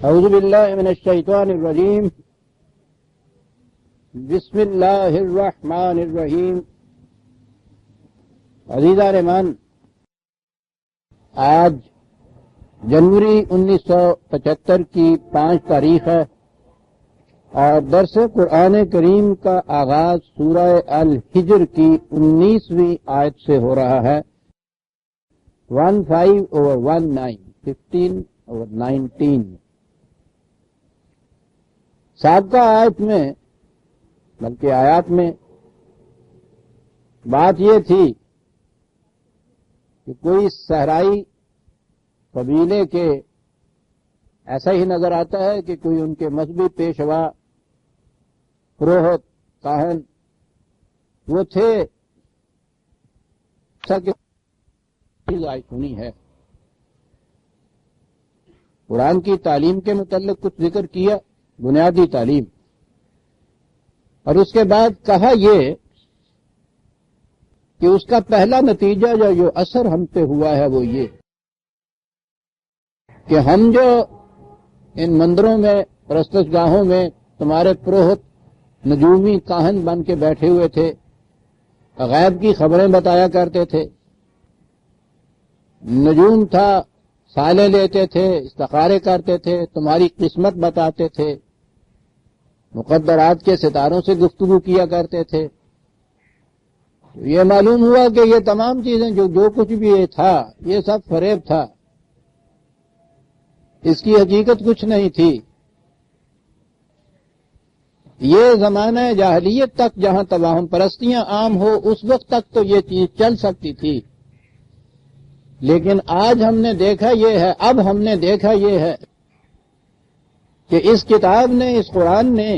اعوذ باللہ من الشیطان الرجیم بسم اللہ الرحمن الرحیم۔ عزیزان رحمان، آج جنوری 1975 کی 5 تاریخ ہے اور درس قرآن کریم کا آغاز سورہ الحجر کی 19ویں آیت سے ہو رہا ہے۔ 15/19 15/19 سابقہ آیت میں بلکہ آیات میں بات یہ تھی کہ کوئی صحرائی قبیلے کے ایسا ہی نظر آتا ہے کہ کوئی ان کے مذہبی پیشوا پروہت کاہن وہ تھے، سنی ہے۔ قرآن کی تعلیم کے متعلق کچھ ذکر کیا، بنیادی تعلیم، اور اس کے بعد کہا یہ کہ اس کا پہلا نتیجہ جو اثر ہم پہ ہوا ہے وہ یہ کہ ہم جو ان مندروں میں پرستش گاہوں میں تمہارے پروہت نجومی کاہن بن کے بیٹھے ہوئے تھے، غیب کی خبریں بتایا کرتے تھے، نجوم تھا، سالے لیتے تھے، استخارے کرتے تھے، تمہاری قسمت بتاتے تھے، مقدرات کے ستاروں سے گفتگو کیا کرتے تھے۔ یہ معلوم ہوا کہ یہ تمام چیزیں جو کچھ بھی یہ تھا یہ سب فریب تھا، اس کی حقیقت کچھ نہیں تھی۔ یہ زمانہ جاہلیت تک جہاں توہم پرستیاں عام ہو اس وقت تک تو یہ چیز چل سکتی تھی، لیکن آج ہم نے دیکھا یہ ہے، اب ہم نے دیکھا یہ ہے کہ اس کتاب نے، اس قرآن نے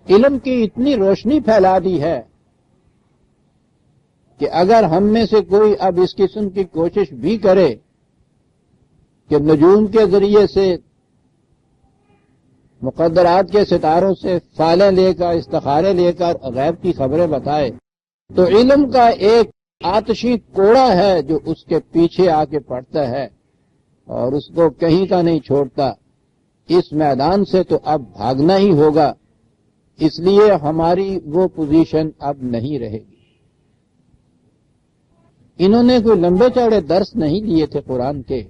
علم کی اتنی روشنی پھیلا دی ہے کہ اگر ہم میں سے کوئی اب اس قسم کی کوشش بھی کرے کہ نجوم کے ذریعے سے، مقدرات کے ستاروں سے فالیں لے کر، استخارے لے کر غیب کی خبریں بتائے، تو علم کا ایک آتشی کوڑا ہے جو اس کے پیچھے آ کے پڑتا ہے اور اس کو کہیں کا نہیں چھوڑتا۔ اس میدان سے تو اب بھاگنا ہی ہوگا، اس لیے ہماری وہ پوزیشن اب نہیں رہے گی۔ انہوں نے کوئی لمبے چوڑے درس نہیں لیے تھے قرآن کے،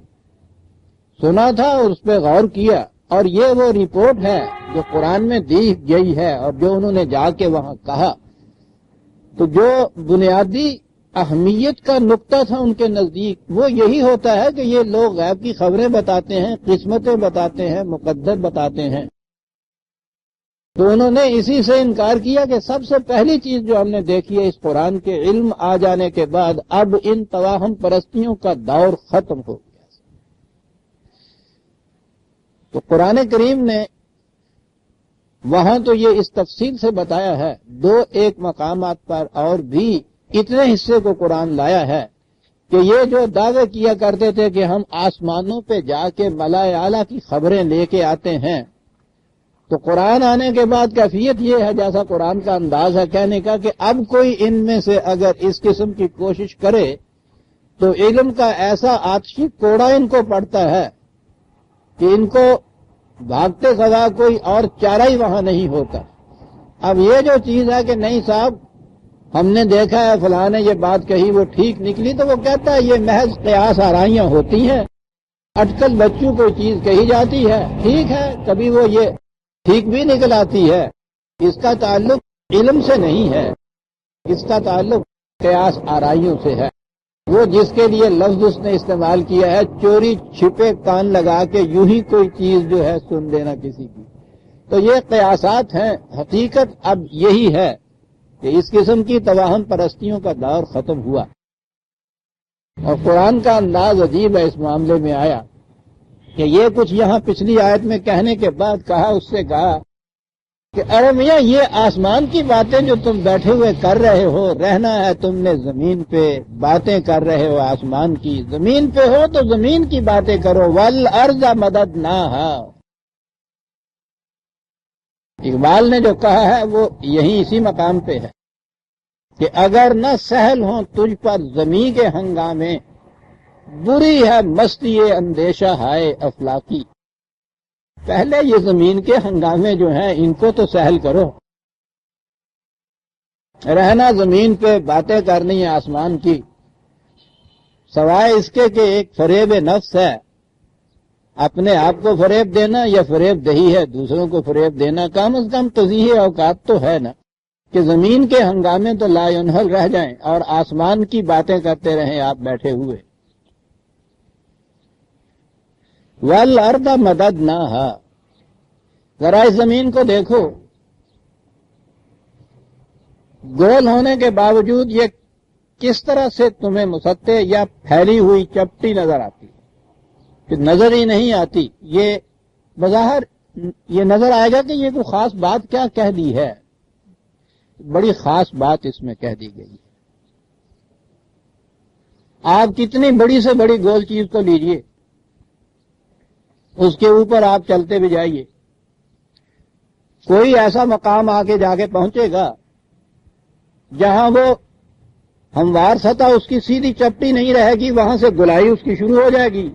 سنا تھا اور اس پہ غور کیا، اور یہ وہ رپورٹ ہے جو قرآن میں دی گئی ہے اور جو انہوں نے جا کے وہاں کہا۔ تو جو بنیادی اہمیت کا نقطہ تھا ان کے نزدیک وہ یہی ہوتا ہے کہ یہ لوگ غیب کی خبریں بتاتے ہیں، قسمتیں بتاتے ہیں، مقدر بتاتے ہیں۔ تو انہوں نے اسی سے انکار کیا کہ سب سے پہلی چیز جو ہم نے دیکھی ہے اس قرآن کے علم آ جانے کے بعد، اب ان توہم پرستیوں کا دور ختم ہو گیا۔ تو قرآن کریم نے وہاں تو یہ اس تفصیل سے بتایا ہے، 2-1 مقامات پر اور بھی اتنے حصے کو قرآن لایا ہے کہ یہ جو دعوے کیا کرتے تھے کہ ہم آسمانوں پہ جا کے ملائے اعلیٰ کی خبریں لے کے آتے ہیں، تو قرآن آنے کے بعد کیفیت یہ ہے، جیسا قرآن کا انداز ہے کہنے کا، کہ اب کوئی ان میں سے اگر اس قسم کی کوشش کرے تو علم کا ایسا آتشی کوڑا ان کو پڑتا ہے کہ ان کو بھاگتے سوا کوئی اور چارہ ہی وہاں نہیں ہوتا۔ اب یہ جو چیز ہے کہ نہیں صاحب ہم نے دیکھا ہے فلاں نے یہ بات کہی وہ ٹھیک نکلی، تو وہ کہتا ہے یہ محض قیاس آرائیاں ہوتی ہیں، اٹکل بچوں کوئی چیز کہی جاتی ہے، ٹھیک ہے کبھی وہ یہ ٹھیک بھی نکل آتی ہے، اس کا تعلق علم سے نہیں ہے، اس کا تعلق قیاس آرائیوں سے ہے۔ وہ جس کے لیے لفظ اس نے استعمال کیا ہے، چوری چھپے کان لگا کے یوں ہی کوئی چیز جو ہے سن لینا کسی کی، تو یہ قیاسات ہیں۔ حقیقت اب یہی ہے کہ اس قسم کی توہم پرستیوں کا دور ختم ہوا، اور قرآن کا انداز عجیب ہے اس معاملے میں آیا کہ یہ کچھ یہاں پچھلی آیت میں کہنے کے بعد کہا، اس سے کہا کہ ارے میاں یہ آسمان کی باتیں جو تم بیٹھے ہوئے کر رہے ہو، رہنا ہے تم نے زمین پہ، باتیں کر رہے ہو آسمان کی، زمین پہ ہو تو زمین کی باتیں کرو، والارض مددناہا۔ اقبال نے جو کہا ہے وہ یہی اسی مقام پہ ہے کہ اگر نہ سہل ہوں تجھ پر زمیں کے ہنگامے، بری ہے مستی اندیشہ ہائے افلاکی۔ پہلے یہ زمین کے ہنگامے جو ہیں ان کو تو سہل کرو. رہنا زمین پہ باتیں کرنی ہے آسمان کی، سوائے اس کے کہ ایک فریب نفس ہے، اپنے آپ کو فریب دینا یا فریب دہی ہے دوسروں کو فریب دینا. کم از کم تزیح اوقات تو ہے نا کہ زمین کے ہنگامے تو لا ینحل رہ جائیں اور آسمان کی باتیں کرتے رہیں آپ بیٹھے ہوئے. والارض مددناہا، ذرا اس زمین کو دیکھو، گول ہونے کے باوجود یہ کس طرح سے تمہیں مسطح یا پھیلی ہوئی چپٹی نظر آتی کہ نظر ہی نہیں آتی. یہ بظاہر یہ نظر آئے گا کہ یہ کوئی خاص بات کیا کہہ دی ہے، بڑی خاص بات اس میں کہہ دی گئی ہے. آپ کتنی بڑی سے بڑی گول چیز کو لیجئے، اس کے اوپر آپ چلتے بھی جائیے، کوئی ایسا مقام آگے جا کے پہنچے گا جہاں وہ ہموار سطح اس کی سیدھی چپٹی نہیں رہے گی، وہاں سے گلائی اس کی شروع ہو جائے گی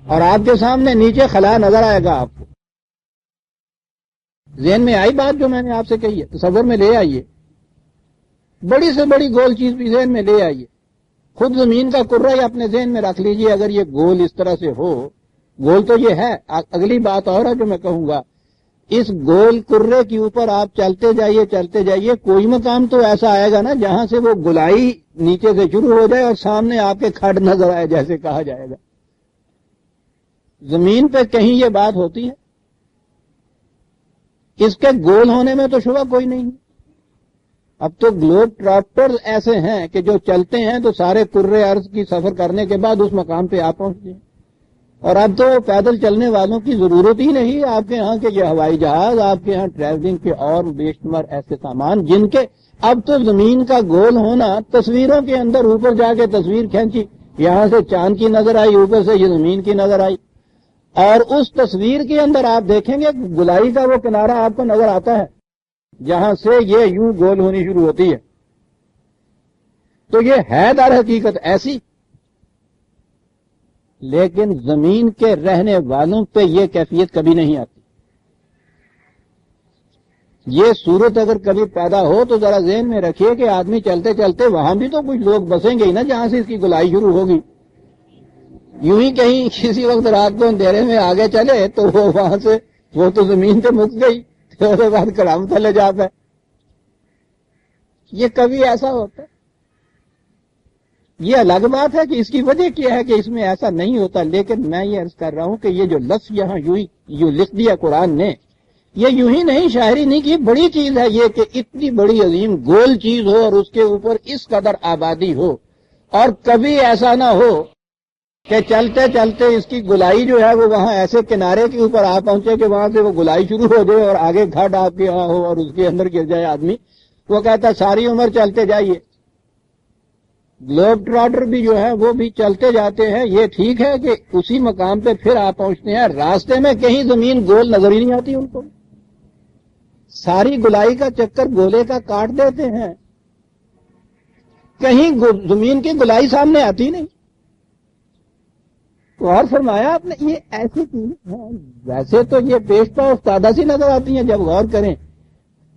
اور آپ کے سامنے نیچے خلا نظر آئے گا. آپ کو ذہن میں آئی بات جو میں نے آپ سے کہی ہے؟ تصور میں لے آئیے، بڑی سے بڑی گول چیز بھی ذہن میں لے آئیے، خود زمین کا کرہ ہی اپنے ذہن میں رکھ لیجئے. اگر یہ گول اس طرح سے ہو، گول تو یہ ہے، اگلی بات اور ہے جو میں کہوں گا، اس گول کرے کے اوپر آپ چلتے جائیے، کوئی مقام تو ایسا آئے گا نا جہاں سے وہ گلائی نیچے سے شروع ہو جائے اور سامنے آپ کے کھڈ نظر آئے جیسے کہا جائے گا. زمین پہ کہیں یہ بات ہوتی ہے؟ اس کے گول ہونے میں تو شبہ کوئی نہیں. اب تو گلوب ٹراپٹر ایسے ہیں کہ جو چلتے ہیں تو سارے کرے ارض کی سفر کرنے کے بعد اس مقام پہ آپ پہنچتے ہیں، اور اب تو پیدل چلنے والوں کی ضرورت ہی نہیں. آپ کے ہاں کے یہ ہوائی جہاز، آپ کے ہاں ٹریولنگ کے اور بے شمار ایسے سامان جن کے اب تو زمین کا گول ہونا، تصویروں کے اندر اوپر جا کے تصویر کھینچی، یہاں سے چاند کی نظر آئی، اوپر سے یہ زمین کی نظر آئی، اور اس تصویر کے اندر آپ دیکھیں گے گلائی کا وہ کنارہ آپ کو نظر آتا ہے جہاں سے یہ یوں گول ہونی شروع ہوتی ہے. تو یہ ہے در حقیقت ایسی، لیکن زمین کے رہنے والوں پہ یہ کیفیت کبھی نہیں آتی. یہ صورت اگر کبھی پیدا ہو تو ذرا ذہن میں رکھیے کہ آدمی چلتے چلتے وہاں بھی تو کچھ لوگ بسیں گے ہی نا جہاں سے اس کی گلائی شروع ہوگی. یوں ہی کہیں کسی وقت رات کو اندھیرے میں آگے چلے تو وہ وہاں سے وہ تو زمین پہ مک گئی، پھر اس کے بعد کلام تلے جاتا ہے. یہ کبھی ایسا ہوتا ہے؟ یہ الگ بات ہے کہ اس کی وجہ کیا ہے کہ اس میں ایسا نہیں ہوتا. لیکن میں یہ عرض کر رہا ہوں کہ یہ جو لفظ یہاں یوں لکھ دیا قرآن نے، یہ یوں ہی نہیں، شاعری نہیں کی، بڑی چیز ہے یہ کہ اتنی بڑی عظیم گول چیز ہو اور اس کے اوپر اس قدر آبادی ہو، اور کبھی ایسا نہ ہو کہ چلتے چلتے اس کی گلائی جو ہے وہ وہاں ایسے کنارے کے اوپر آ پہنچے کہ وہاں سے وہ گلائی شروع ہو جائے اور آگے گھاٹ آپ کے یہاں ہو اور اس کے اندر گر جائے آدمی. وہ کہتا ہے ساری عمر چلتے جائیے. گلوب ٹراٹر بھی جو ہے وہ بھی چلتے جاتے ہیں، یہ ٹھیک ہے کہ اسی مقام پہ پھر آپ پہنچتے ہیں، راستے میں کہیں زمین گول نظر ہی نہیں آتی ان کو، ساری گلائی کا چکر گولے کا کاٹ دیتے ہیں، کہیں زمین کی گلائی سامنے آتی نہیں. تو اور فرمایا آپ نے یہ ایسی چیز ہے، ویسے تو یہ پیش پا افتادہ سی نظر آتی ہیں جب غور کریں،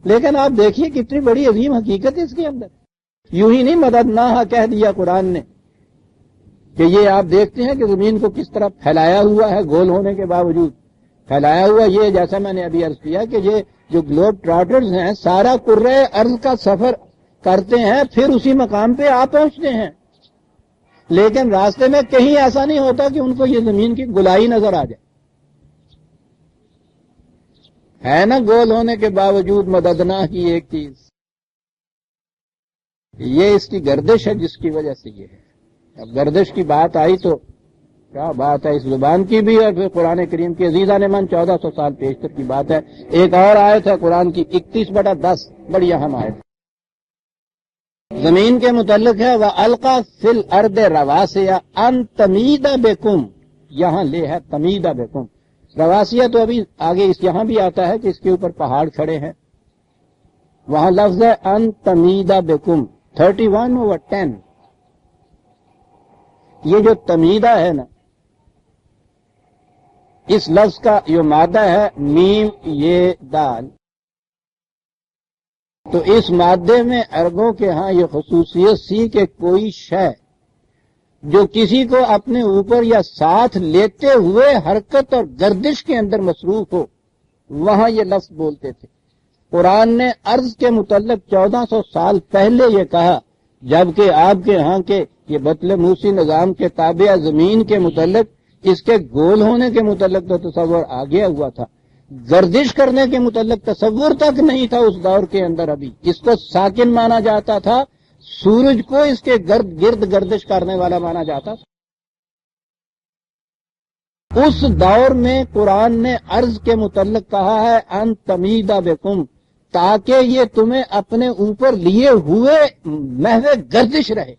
لیکن آپ دیکھیے کتنی بڑی عظیم حقیقت ہے اس کے اندر. یوں ہی نہیں مدد نہ کہہ دیا قرآن نے کہ یہ آپ دیکھتے ہیں کہ زمین کو کس طرح پھیلایا ہوا ہے گول ہونے کے باوجود. پھیلایا ہوا یہ جیسا میں نے ابھی عرض کیا کہ یہ جو گلوب ٹراٹرز ہیں سارا کرۂ ارض کا سفر کرتے ہیں، پھر اسی مقام پہ آپ پہنچتے ہیں، لیکن راستے میں کہیں ایسا نہیں ہوتا کہ ان کو یہ زمین کی گلائی نظر آ جائے. ہے نا گول ہونے کے باوجود مددنا کی ایک چیز، یہ اس کی گردش ہے جس کی وجہ سے یہ ہے. اب گردش کی بات آئی تو کیا بات ہے اس زبان کی بھی، اور پھر قرآن کریم کی عزیزان من 1400 سال پیشتر کی بات ہے. ایک اور آیت ہے قرآن کی 31/10، بڑی اہم آیت زمین کے متعلق ہے. وَأَلْقَى فِي الْأَرْضِ رَوَاسِيَ أَن تَمِيدَ بِكُمْ، یہاں لے ہے تمید بکم. رواسیہ تو ابھی آگے اس یہاں بھی آتا ہے کہ اس کے اوپر پہاڑ کھڑے ہیں، وہاں لفظ ہے ان تمید بکم 31/10. یہ جو تمیدہ ہے نا، اس لفظ کا جو مادہ ہے میم یہ دال، تو اس مادے میں عربوں کے ہاں یہ خصوصیت سی کہ کوئی شے جو کسی کو اپنے اوپر یا ساتھ لیتے ہوئے حرکت اور گردش کے اندر مصروف ہو، وہاں یہ لفظ بولتے تھے۔ قرآن نے عرض کے متعلق 1400 سال پہلے یہ کہا، جبکہ آپ کے ہاں کے یہ بطل موسی نظام کے تابع زمین کے متعلق اس کے گول ہونے کے متعلق تو تصور آ گیا ہوا تھا، گردش کرنے کے متعلق تصور تک نہیں تھا اس دور کے اندر۔ ابھی اس کو ساکن مانا جاتا تھا، سورج کو اس کے گرد گردش کرنے والا مانا جاتا تھا۔ اس دور میں قرآن نے عرض کے متعلق کہا ہے ان تمیدہ بکم، تاکہ یہ تمہیں اپنے اوپر لیے ہوئے محو گردش رہے۔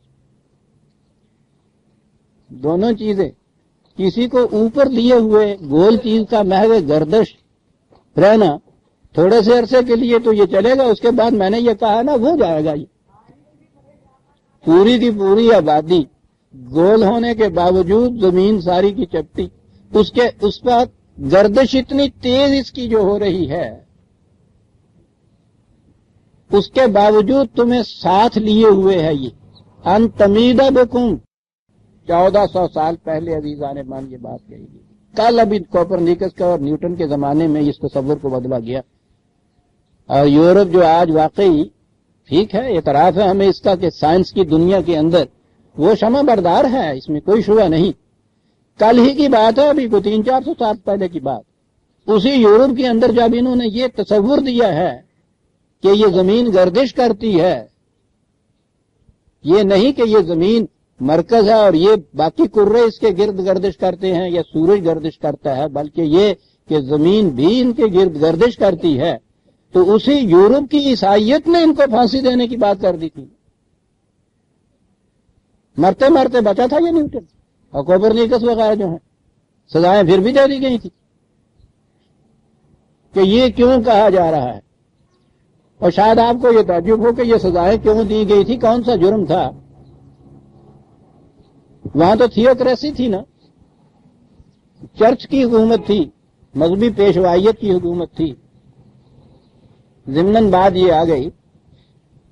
دونوں چیزیں، کسی کو اوپر لیے ہوئے گول چیز کا محو گردش رہنا تھوڑے سے عرصے کے لیے تو یہ چلے گا، اس کے بعد میں نے یہ کہا نا وہ جائے گا۔ یہ پوری کی پوری آبادی گول ہونے کے باوجود زمین ساری کی چپٹی، اس پر گردش اتنی تیز اس کی جو ہو رہی ہے، اس کے باوجود تمہیں ساتھ لیے ہوئے ہے یہ ان تمیدہ بکم۔ 1400 سال پہلے عزیزان مان یہ بات کہی گئی۔ کل ابھی کوپرنیکس کا اور نیوٹن کے زمانے میں اس تصور کو بدلا گیا، اور یورپ جو آج واقعی ٹھیک ہے، اعتراف ہے ہمیں اس کا کہ سائنس کی دنیا کے اندر وہ شمع بردار ہے، اس میں کوئی شبہ نہیں۔ کل ہی کی بات ہے، ابھی کوئی 300-400 سال پہلے کی بات، اسی یورپ کے اندر جب انہوں نے یہ تصور دیا ہے کہ یہ زمین گردش کرتی ہے، یہ نہیں کہ یہ زمین مرکز ہے اور یہ باقی کرے اس کے گرد گردش کرتے ہیں یا سورج گردش کرتا ہے، بلکہ یہ کہ زمین بھی ان کے گرد گردش کرتی ہے، تو اسی یورپ کی عیسائیت نے ان کو پھانسی دینے کی بات کر دی تھی۔ مرتے مرتے بچا تھا یہ نیوٹن اور کوپرنیکس وغیرہ جو ہیں، سزائیں پھر بھی دے دی گئی تھی کہ یہ کیوں کہا جا رہا ہے۔ اور شاید آپ کو یہ تعجب ہو کہ یہ سزائیں کیوں دی گئی تھی، کون سا جرم تھا؟ وہاں تو تھیوکریسی تھی نا، چرچ کی حکومت تھی، مذہبی پیشوائیت کی حکومت تھی۔ ضمناً بات یہ آ گئی،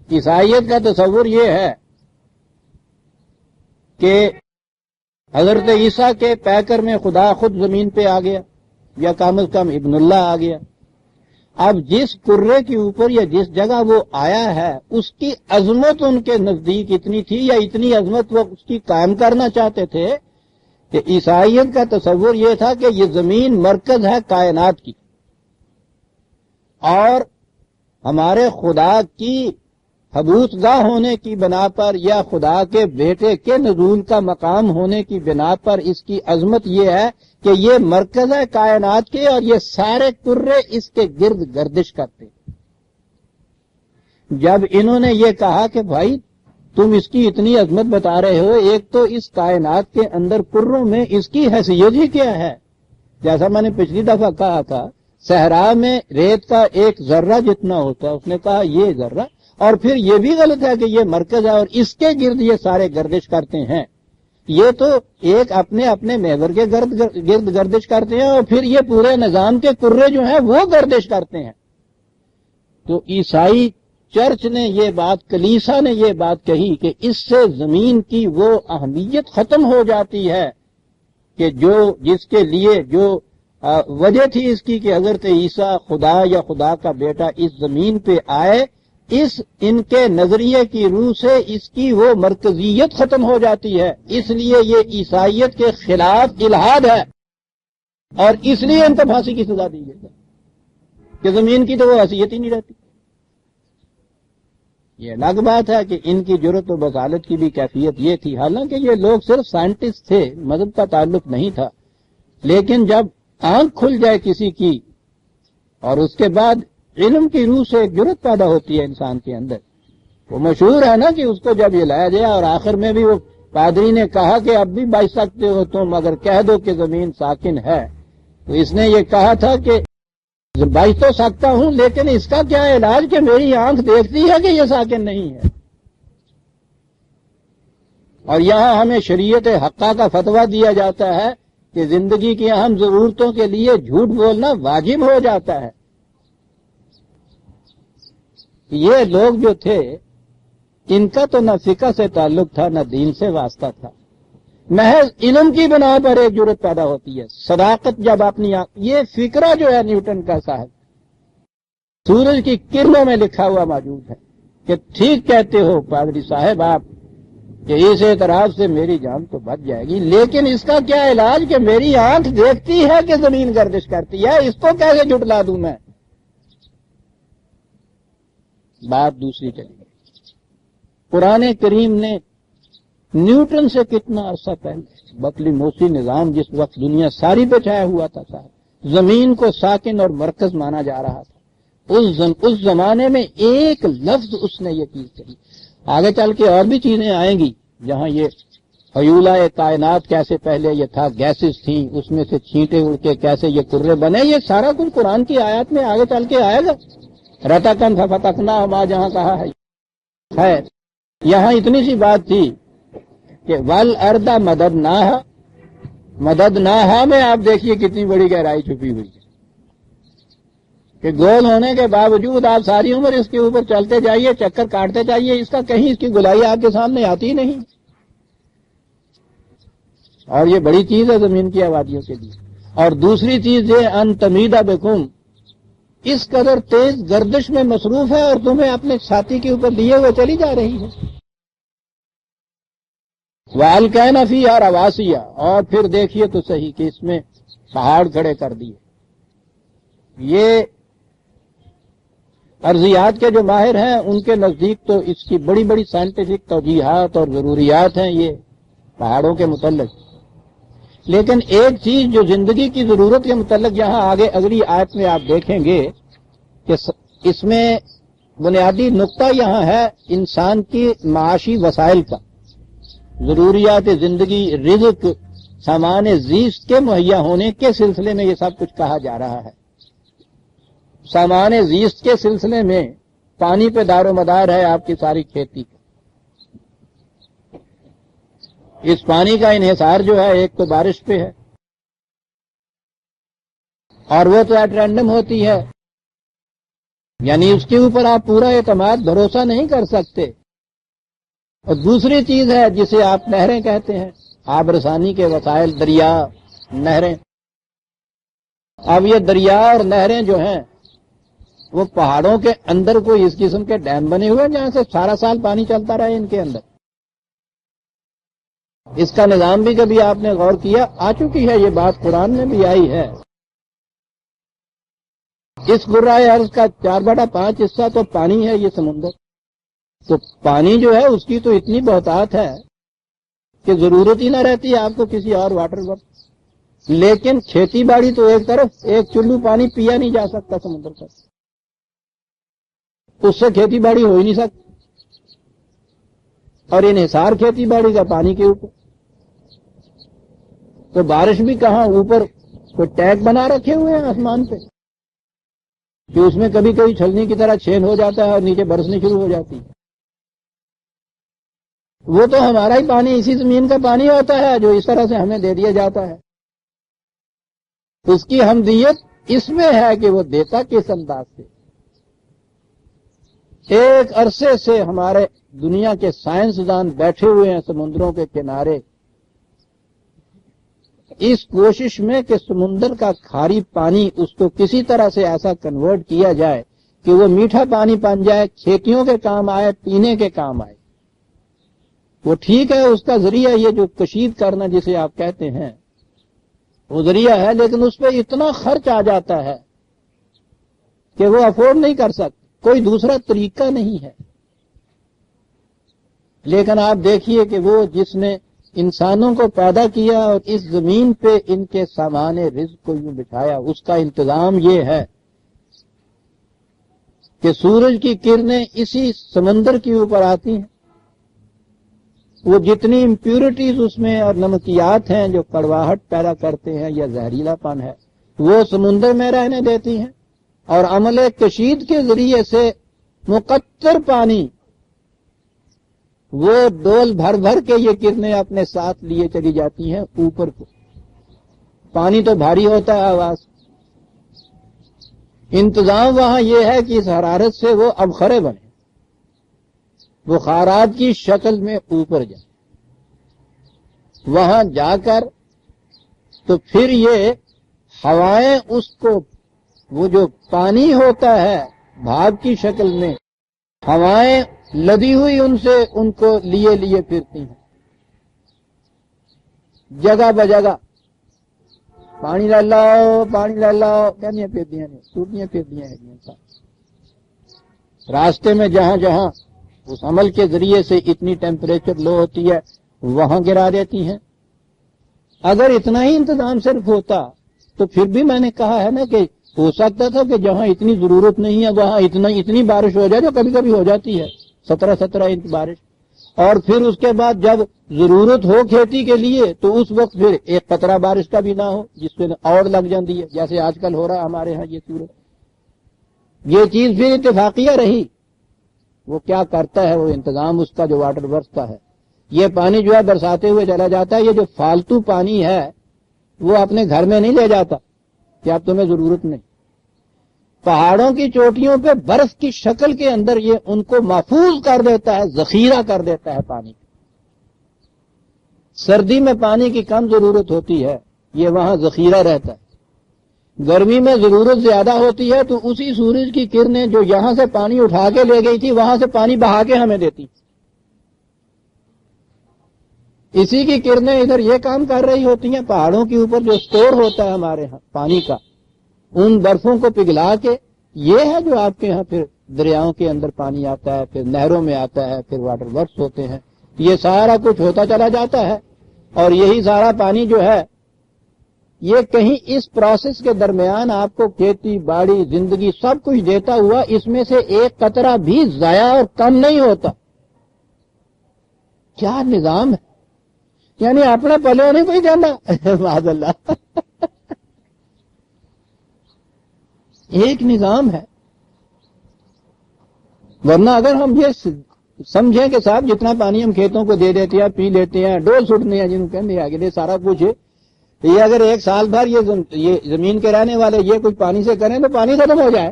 عیسائیت کا تصور یہ ہے کہ حضرت عیسیٰ کے پیکر میں خدا خود زمین پہ آ گیا، یا کم از کم ابن اللہ آ گیا۔ اب جس کرے کے اوپر یا جس جگہ وہ آیا ہے، اس کی عظمت ان کے نزدیک اتنی تھی یا اتنی عظمت وہ اس کی قائم کرنا چاہتے تھے کہ عیسائیت کا تصور یہ تھا کہ یہ زمین مرکز ہے کائنات کی، اور ہمارے خدا کی حبوط گاہ ہونے کی بنا پر یا خدا کے بیٹے کے نزول کا مقام ہونے کی بنا پر اس کی عظمت یہ ہے کہ یہ مرکز ہے کائنات کے اور یہ سارے کرے اس کے گرد گردش کرتے۔ جب انہوں نے یہ کہا کہ بھائی تم اس کی اتنی عظمت بتا رہے ہو، ایک تو اس کائنات کے اندر کروں میں اس کی حیثیت ہی کیا ہے، جیسا میں نے پچھلی دفعہ کہا تھا صحرا میں ریت کا ایک ذرہ جتنا ہوتا ہے، اس نے کہا یہ ذرہ، اور پھر یہ بھی غلط ہے کہ یہ مرکز ہے اور اس کے گرد یہ سارے گردش کرتے ہیں۔ یہ تو ایک اپنے اپنے محور کے گرد گردش کرتے ہیں اور پھر یہ پورے نظام کے کرے جو ہیں وہ گردش کرتے ہیں۔ تو عیسائی چرچ نے یہ بات، کلیسا نے یہ بات کہی کہ اس سے زمین کی وہ اہمیت ختم ہو جاتی ہے کہ جس کے لیے جو وجہ تھی اس کی کہ حضرت عیسیٰ خدا یا خدا کا بیٹا اس زمین پہ آئے، ان کے نظریے کی روح سے اس کی وہ مرکزیت ختم ہو جاتی ہے، اس لیے یہ عیسائیت کے خلاف الحاد ہے اور اس لیے ان کو پھانسی کی سزا دی گئی کہ زمین کی تو وہ حیثیت ہی نہیں رہتی۔ یہ الگ بات ہے کہ ان کی جرت و بصالت کی بھی کیفیت یہ تھی، حالانکہ یہ لوگ صرف سائنٹسٹ تھے، مذہب کا تعلق نہیں تھا، لیکن جب آنکھ کھل جائے کسی کی اور اس کے بعد علم کی روح سے ایک جرت پیدا ہوتی ہے انسان کے اندر، وہ مشہور ہے نا کہ اس کو جب یہ لایا گیا اور آخر میں بھی وہ پادری نے کہا کہ اب بھی بچ سکتے ہو تم اگر کہہ دو کہ زمین ساکن ہے، تو اس نے یہ کہا تھا کہ بچ تو سکتا ہوں لیکن اس کا کیا علاج کہ میری آنکھ دیکھتی ہے کہ یہ ساکن نہیں ہے۔ اور یہاں ہمیں شریعت حقہ کا فتویٰ دیا جاتا ہے کہ زندگی کی اہم ضرورتوں کے لیے جھوٹ بولنا واجب ہو جاتا ہے. یہ لوگ جو تھے ان کا تو نہ فقہ سے تعلق تھا نہ دین سے واسطہ تھا. محض علم کی بنا پر ایک جرت پیدا ہوتی ہے. صداقت جب اپنی یہ فکرہ جو ہے نیوٹن کا صاحب سورج کی کرنوں میں لکھا ہوا موجود ہے کہ ٹھیک کہتے ہو پادری صاحب آپ کہ اس اعتراض سے میری جان تو بچ جائے گی، لیکن اس کا کیا علاج کہ میری آنکھ دیکھتی ہے کہ زمین گردش کرتی ہے، اس کو کیسے جھٹلا دوں میں. بات دوسری چلی گئی. قرآن کریم نے نیوٹن سے کتنا عرصہ پہلے بطلی موسی نظام جس وقت دنیا ساری پہ چھایا ہوا تھا صاحب، زمین کو ساکن اور مرکز مانا جا رہا تھا، اس زمانے میں ایک لفظ اس نے یہ چیز کہی. آگے چل کے اور بھی چیزیں آئیں گی جہاں یہ حیولہ کائنات کیسے پہلے یہ تھا، گیسز تھیں، اس میں سے چھینٹے اڑ کے کیسے یہ کرے بنے، یہ سارا کچھ قرآن کی آیات میں آگے چل کے آئے گا. رتقن ففتقنا ما جہاں کہا ہے. خیر یہاں اتنی سی بات تھی کہ والارض مددناہا میں آپ دیکھیے کتنی بڑی گہرائی چھپی ہوئی ہے کہ گول ہونے کے باوجود آپ ساری عمر اس کے اوپر چلتے جائیے، چکر کاٹتے جائیے، اس کا کہیں اس کی گلائی آپ کے سامنے آتی نہیں. اور یہ بڑی چیز ہے زمین کی آبادیوں کے لیے. اور دوسری چیز یہ ان تمیدہ بکم، اس قدر تیز گردش میں مصروف ہے اور تمہیں اپنے چھاتی کے اوپر لیے ہوئے چلی جا رہی ہے. وَأَلْقَيْنَا فِيهَا رَوَاسِيَ، اور پھر دیکھیے تو صحیح کہ اس میں پہاڑ کھڑے کر دیے. یہ ارضیات کے جو ماہر ہیں ان کے نزدیک تو اس کی بڑی بڑی سائنٹیفک توجیحات اور ضروریات ہیں یہ پہاڑوں کے متعلق. لیکن ایک چیز جو زندگی کی ضرورت کے متعلق یہاں آگے اگلی آیت میں آپ دیکھیں گے کہ اس میں بنیادی نقطہ یہاں ہے انسان کی معاشی وسائل کا، ضروریات زندگی، رزق، سامان زیست کے مہیا ہونے کے سلسلے میں یہ سب کچھ کہا جا رہا ہے. سامان زیست کے سلسلے میں پانی پہ دار و مدار ہے آپ کی ساری کھیتی. اس پانی کا انحصار جو ہے ایک تو بارش پہ ہے اور وہ تو ایٹ رینڈم ہوتی ہے، یعنی اس کے اوپر آپ پورا اعتماد بھروسہ نہیں کر سکتے. اور دوسری چیز ہے جسے آپ نہریں کہتے ہیں، آب رسانی کے وسائل، دریا، نہریں. اب یہ دریا اور نہریں جو ہیں وہ پہاڑوں کے اندر کوئی اس قسم کے ڈیم بنے ہوئے ہیں جہاں سے سارا سال پانی چلتا رہے ان کے اندر. اس کا نظام بھی کبھی آپ نے غور کیا؟ آ چکی ہے یہ بات، قرآن میں بھی آئی ہے. اس قرائے ارض کا 4/5 حصہ تو پانی ہے، یہ سمندر. تو پانی جو ہے اس کی تو اتنی بہتات ہے کہ ضرورت ہی نہ رہتی آپ کو کسی اور واٹر ورک. لیکن کھیتی باڑی تو ایک طرف، ایک چلو پانی پیا نہیں جا سکتا سمندر کا، اس سے کھیتی باڑی ہو ہی نہیں سکتی. اور انحصار کھیتی باڑی کا پانی کے اوپر. تو بارش بھی کہاں، اوپر کوئی ٹیگ بنا رکھے ہوئے ہیں آسمان پہ کہ اس میں کبھی کبھی چھلنی کی طرح چھین ہو جاتا ہے اور نیچے برسنی شروع ہو جاتی ہے. وہ تو ہمارا ہی پانی، اسی زمین کا پانی ہوتا ہے جو اس طرح سے ہمیں دے دیا جاتا ہے. اس کی حمدیت اس میں ہے کہ وہ دیتا کس انداز سے. ایک عرصے سے ہمارے دنیا کے سائنسدان بیٹھے ہوئے ہیں سمندروں کے کنارے اس کوشش میں کہ سمندر کا کھاری پانی اس کو کسی طرح سے ایسا کنورٹ کیا جائے کہ وہ میٹھا پانی بن جائے، کھیتیوں کے کام آئے، پینے کے کام آئے. وہ ٹھیک ہے، اس کا ذریعہ یہ جو کشید کرنا جسے آپ کہتے ہیں وہ ذریعہ ہے، لیکن اس پہ اتنا خرچ آ جاتا ہے کہ وہ افورڈ نہیں کر سکتے، کوئی دوسرا طریقہ نہیں ہے. لیکن آپ دیکھیے کہ وہ جس نے انسانوں کو پیدا کیا اور اس زمین پہ ان کے سامان رزق کو یوں بٹھایا، اس کا انتظام یہ ہے کہ سورج کی کرنیں اسی سمندر کے اوپر آتی ہیں. وہ جتنی امپیورٹیز اس میں اور نمکیات ہیں جو کڑواہٹ پیدا کرتے ہیں یا زہریلا پن ہے، وہ سمندر میں رہنے دیتی ہیں. اور عمل کشید کے ذریعے سے مقطر پانی وہ ڈول بھر بھر کے یہ کرنیں اپنے ساتھ لیے چلی جاتی ہیں اوپر کو. پانی تو بھاری ہوتا ہے آواز. انتظام وہاں یہ ہے کہ اس حرارت سے وہ ابخرے بنے، بخارات کی شکل میں اوپر جائے. وہاں جا کر تو پھر یہ ہوائیں اس کو، وہ جو پانی ہوتا ہے بھاپ کی شکل میں، ہوائیں لدی ہوئی ان سے ان کو لیے لیے پھرتی ہیں جگہ بجگہ. پانی لے لاؤ پانی لے لاؤ، کہنیاں پھرتیاں نہیں، ٹوٹیاں پھرتیاں ہیں. راستے میں جہاں جہاں اس عمل کے ذریعے سے اتنی ٹیمپریچر لو ہوتی ہے وہاں گرا دیتی ہیں. اگر اتنا ہی انتظام صرف ہوتا تو پھر بھی میں نے کہا ہے نا کہ ہو سکتا تھا کہ جہاں اتنی ضرورت نہیں ہے وہاں اتنی بارش ہو جائے جو کبھی کبھی ہو جاتی ہے، 17 انچ بارش. اور پھر اس کے بعد جب ضرورت ہو کھیتی کے لیے تو اس وقت پھر ایک قطرہ بارش کا بھی نہ ہو، جس میں اور لگ جاتی ہے، جیسے آج کل ہو رہا ہے ہمارے ہاں یہ صورت. یہ چیز پھر اتفاقیہ رہی. وہ کیا کرتا ہے، وہ انتظام اس کا جو واٹر ورکس کا ہے، یہ پانی جو ہے برساتے ہوئے چلا جاتا ہے. یہ جو فالتو پانی ہے وہ اپنے گھر میں نہیں لے جاتا کہ اب تمہیں ضرورت نہیں. پہاڑوں کی چوٹیوں پہ برف کی شکل کے اندر یہ ان کو محفوظ کر دیتا ہے، ذخیرہ کر دیتا ہے پانی. سردی میں پانی کی کم ضرورت ہوتی ہے، یہ وہاں ذخیرہ رہتا ہے. گرمی میں ضرورت زیادہ ہوتی ہے تو اسی سورج کی کرنیں جو یہاں سے پانی اٹھا کے لے گئی تھی وہاں سے پانی بہا کے ہمیں دیتی. اسی کی کرنیں ادھر یہ کام کر رہی ہوتی ہیں. پہاڑوں کے اوپر جو سٹور ہوتا ہے ہمارے ہاں پانی کا، ان برفوں کو پگھلا کے یہ ہے جو آپ کے ہاں پھر دریاؤں کے اندر پانی آتا ہے، پھر نہروں میں آتا ہے، پھر واٹر ورکس ہوتے ہیں. یہ سارا کچھ ہوتا چلا جاتا ہے. اور یہی سارا پانی جو ہے یہ کہیں اس پروسیس کے درمیان آپ کو کھیتی باڑی زندگی سب کچھ دیتا ہوا اس میں سے ایک قطرہ بھی ضائع اور کم نہیں ہوتا. کیا نظام ہے! یعنی اپنے پلے نہیں کوئی کہنا معاذ اللہ. ایک نظام ہے. ورنہ اگر ہم یہ سمجھیں کہ صاحب جتنا پانی ہم کھیتوں کو دے دیتے ہیں، پی لیتے ہیں، ڈول سٹنے ہیں جن کو کہنے آگے سارا کچھ ہے، یہ اگر ایک سال بھر یہ زمین کے رہنے والے یہ کچھ پانی سے کریں تو پانی ختم ہو جائے.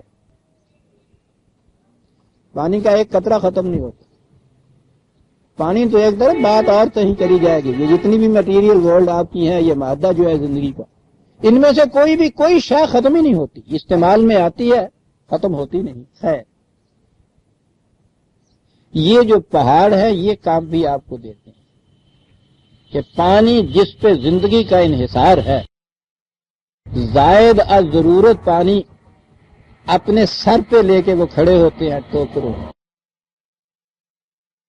پانی کا ایک قطرہ ختم نہیں ہوتا. پانی تو ایک طرف بات اور صحیح کری جائے گی. یہ جتنی بھی مٹیریل ورلڈ آپ کی ہیں، یہ مادہ جو ہے زندگی کا، ان میں سے کوئی شے ختم ہی نہیں ہوتی. استعمال میں آتی ہے، ختم ہوتی نہیں ہے. یہ جو پہاڑ ہے یہ کام بھی آپ کو دیتے ہیں کہ پانی جس پہ زندگی کا انحصار ہے، زائد از ضرورت پانی اپنے سر پہ لے کے وہ کھڑے ہوتے ہیں ٹوکروں.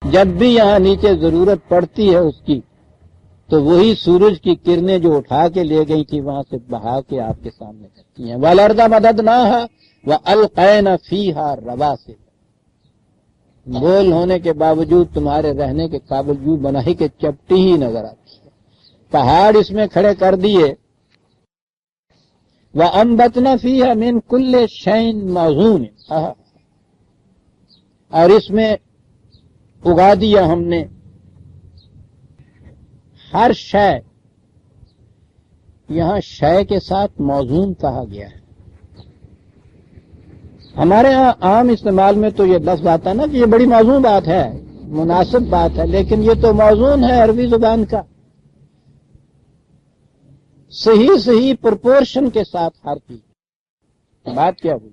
جب بھی یہاں نیچے ضرورت پڑتی ہے اس کی تو وہی سورج کی کرنیں جو اٹھا کے لے گئی تھی وہاں سے بہا کے آپ کے سامنے کرتی ہیں. وَالْأَرْضَ مَدَدْنَاهَا وَأَلْقَيْنَا فِيهَا رَوَاسِيَ. گول ہونے کے باوجود تمہارے رہنے کے قابل یوں بنائی کہ چپٹی ہی نظر آتی ہے. پہاڑ اس میں کھڑے کر دیے. وَأَنبَتْنَا فِيهَا مِن كُلِّ شَيْءٍ مَوْزُونٍ. اور اس میں اگا دیا ہم نے ہر شے. یہاں شے کے ساتھ موزون کہا گیا ہے. ہمارے ہاں عام استعمال میں تو یہ لفظ آتا ہے نا کہ یہ بڑی موزون بات ہے، مناسب بات ہے، لیکن یہ تو موزون ہے عربی زبان کا. صحیح پرپورشن کے ساتھ ہر چیز. بات کیا ہوئی؟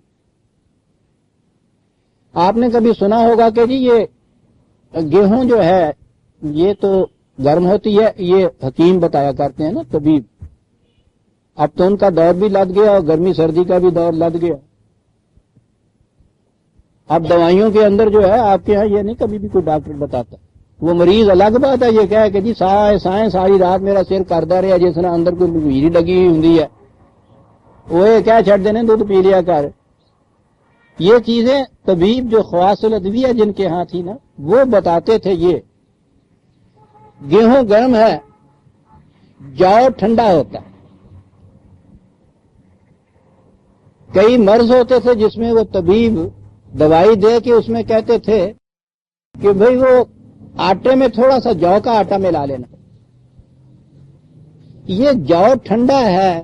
آپ نے کبھی سنا ہوگا کہ جی یہ گیہوں جو ہے یہ تو گرم ہوتی ہے، یہ حکیم بتایا کرتے ہیں نا طبیب. اب تو ان کا دور بھی لد گیا اور گرمی سردی کا بھی دور لد گیا. اب دوائیوں کے اندر جو ہے آپ کے ہاں یہ نہیں کبھی بھی کوئی ڈاکٹر بتاتا. وہ مریض الگ بات ہے، یہ کہے کہ جی سائیں ساری رات میرا سر کردا رہا جس طرح اندر کوئی میری لگی ہوئی ہے، وہ کیا چھٹ دینے دودھ پی لیا کر. یہ چیزیں طبیب جو خواص الادویہ جن کے ہاں تھی نا وہ بتاتے تھے. یہ گیہوں گرم ہے، جاؤ ٹھنڈا ہوتا ہے. کئی مرض ہوتے تھے جس میں وہ طبیب دوائی دے کے اس میں کہتے تھے کہ بھئی وہ آٹے میں تھوڑا سا جو کا آٹا ملا لینا. یہ جو ٹھنڈا ہے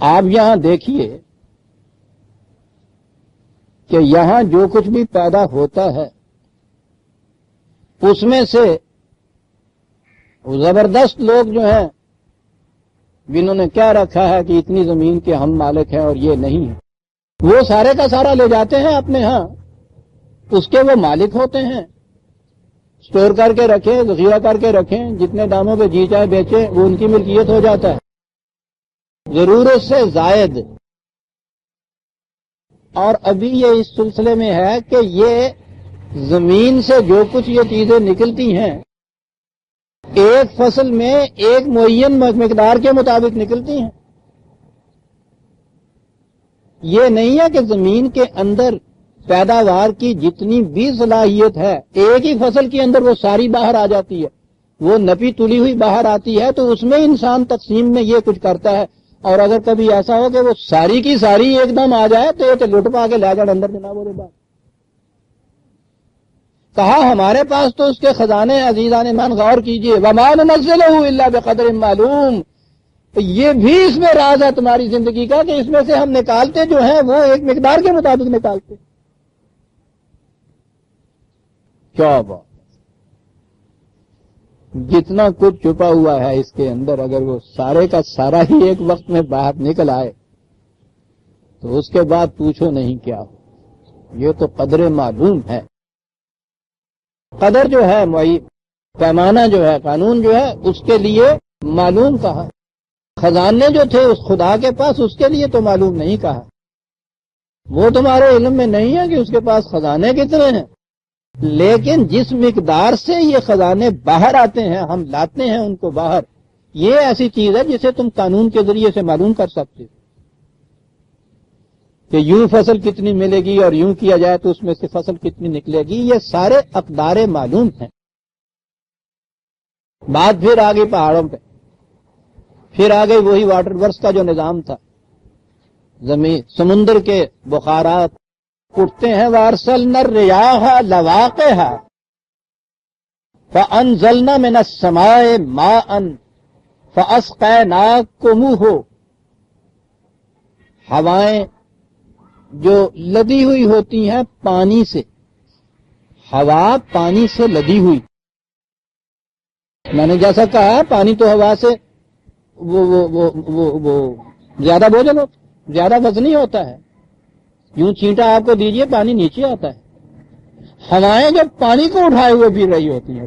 آپ یہاں دیکھیے کہ یہاں جو کچھ بھی پیدا ہوتا ہے اس میں سے زبردست لوگ جو ہیں جنہوں نے کیا رکھا ہے کہ اتنی زمین کے ہم مالک ہیں اور یہ نہیں ہے، وہ سارے کا سارا لے جاتے ہیں اپنے ہاں، اس کے وہ مالک ہوتے ہیں، اسٹور کر کے رکھیں، ذخیرہ کر کے رکھیں، جتنے داموں پہ جی چاہے بیچیں، وہ ان کی ملکیت ہو جاتا ہے ضرورت سے زائد۔ اور ابھی یہ اس سلسلے میں ہے کہ یہ زمین سے جو کچھ یہ چیزیں نکلتی ہیں ایک فصل میں ایک معین مقدار کے مطابق نکلتی ہیں۔ یہ نہیں ہے کہ زمین کے اندر پیداوار کی جتنی بھی صلاحیت ہے ایک ہی فصل کے اندر وہ ساری باہر آ جاتی ہے، وہ نپی تلی ہوئی باہر آتی ہے، تو اس میں انسان تقسیم میں یہ کچھ کرتا ہے۔ اور اگر کبھی ایسا ہو کہ وہ ساری کی ساری ایک دم آ جائے تو یہ تو لٹ پا کے لے جان اندر جناب اور بات۔ کہا ہمارے پاس تو اس کے خزانے عزیزان من غور کیجئے، وَمَا نُنَزِّلُهُ إِلَّا بِقَدْرٍ مَّعْلُومٍ، تو یہ بھی اس میں راز ہے تمہاری زندگی کا کہ اس میں سے ہم نکالتے جو ہیں وہ ایک مقدار کے مطابق نکالتے۔ کیا بات، جتنا کچھ چھپا ہوا ہے اس کے اندر اگر وہ سارے کا سارا ہی ایک وقت میں باہر نکل آئے تو اس کے بعد پوچھو نہیں کیا ہو۔ یہ تو قدر معلوم ہے۔ قدر جو ہے پیمانہ جو ہے، قانون جو ہے، اس کے لیے معلوم کہا، خزانے جو تھے اس خدا کے پاس اس کے لیے تو معلوم نہیں کہا۔ وہ تمہارے علم میں نہیں ہے کہ اس کے پاس خزانے کتنے ہیں، لیکن جس مقدار سے یہ خزانے باہر آتے ہیں، ہم لاتے ہیں ان کو باہر، یہ ایسی چیز ہے جسے تم قانون کے ذریعے سے معلوم کر سکتے ہو کہ یوں فصل کتنی ملے گی اور یوں کیا جائے تو اس میں سے فصل کتنی نکلے گی۔ یہ سارے اقدار معلوم ہیں۔ بات پھر آ گئی پہاڑوں پہ، پھر آ گئی وہی واٹر ورکس کا جو نظام تھا، زمین سمندر کے بخارات اٹھتے ہیں، وارسلنا الریاح لواقحا فانزلنا من السماء ماء فاسقیناکموہ، ہوائیں جو لدی ہوئی ہوتی ہیں پانی سے، ہوا پانی سے لدی ہوئی، میں نے جیسا کہا پانی تو ہوا سے وہ زیادہ بوجھل ہو، زیادہ وزنی ہوتا ہے، یوں چینٹا آپ کو دیجئے پانی نیچے آتا ہے۔ ہوائیں جب پانی کو اٹھائے ہوئے بھی رہی ہوتی ہیں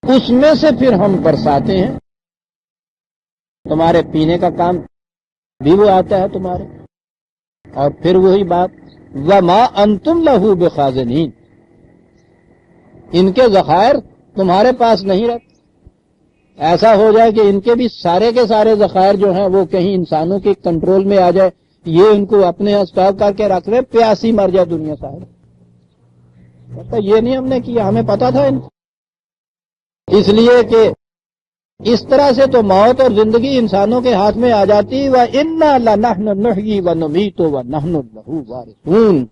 اس میں سے پھر ہم برساتے ہیں، تمہارے پینے کا کام بھی وہ آتا ہے تمہارے۔ اور پھر وہی بات وَمَا أَنْتُمْ لَهُ بِخَازِنِينَ، ان کے ذخائر تمہارے پاس نہیں رہتے۔ ایسا ہو جائے کہ ان کے بھی سارے کے سارے ذخائر جو ہیں وہ کہیں انسانوں کے کنٹرول میں آ جائے، یہ ان کو اپنے اسٹاک کر کے رکھ لے، پیاسی مر جائے دنیا صاحب۔ یہ نہیں ہم نے کیا، ہمیں پتا تھا ان کو، اس لیے کہ اس طرح سے تو موت اور زندگی انسانوں کے ہاتھ میں آ جاتی۔ وَإِنَّا لَنَحْنُ نُحْيِي وَنُمِيتُ وَنَحْنُ لَهُ وَارِثُونَ،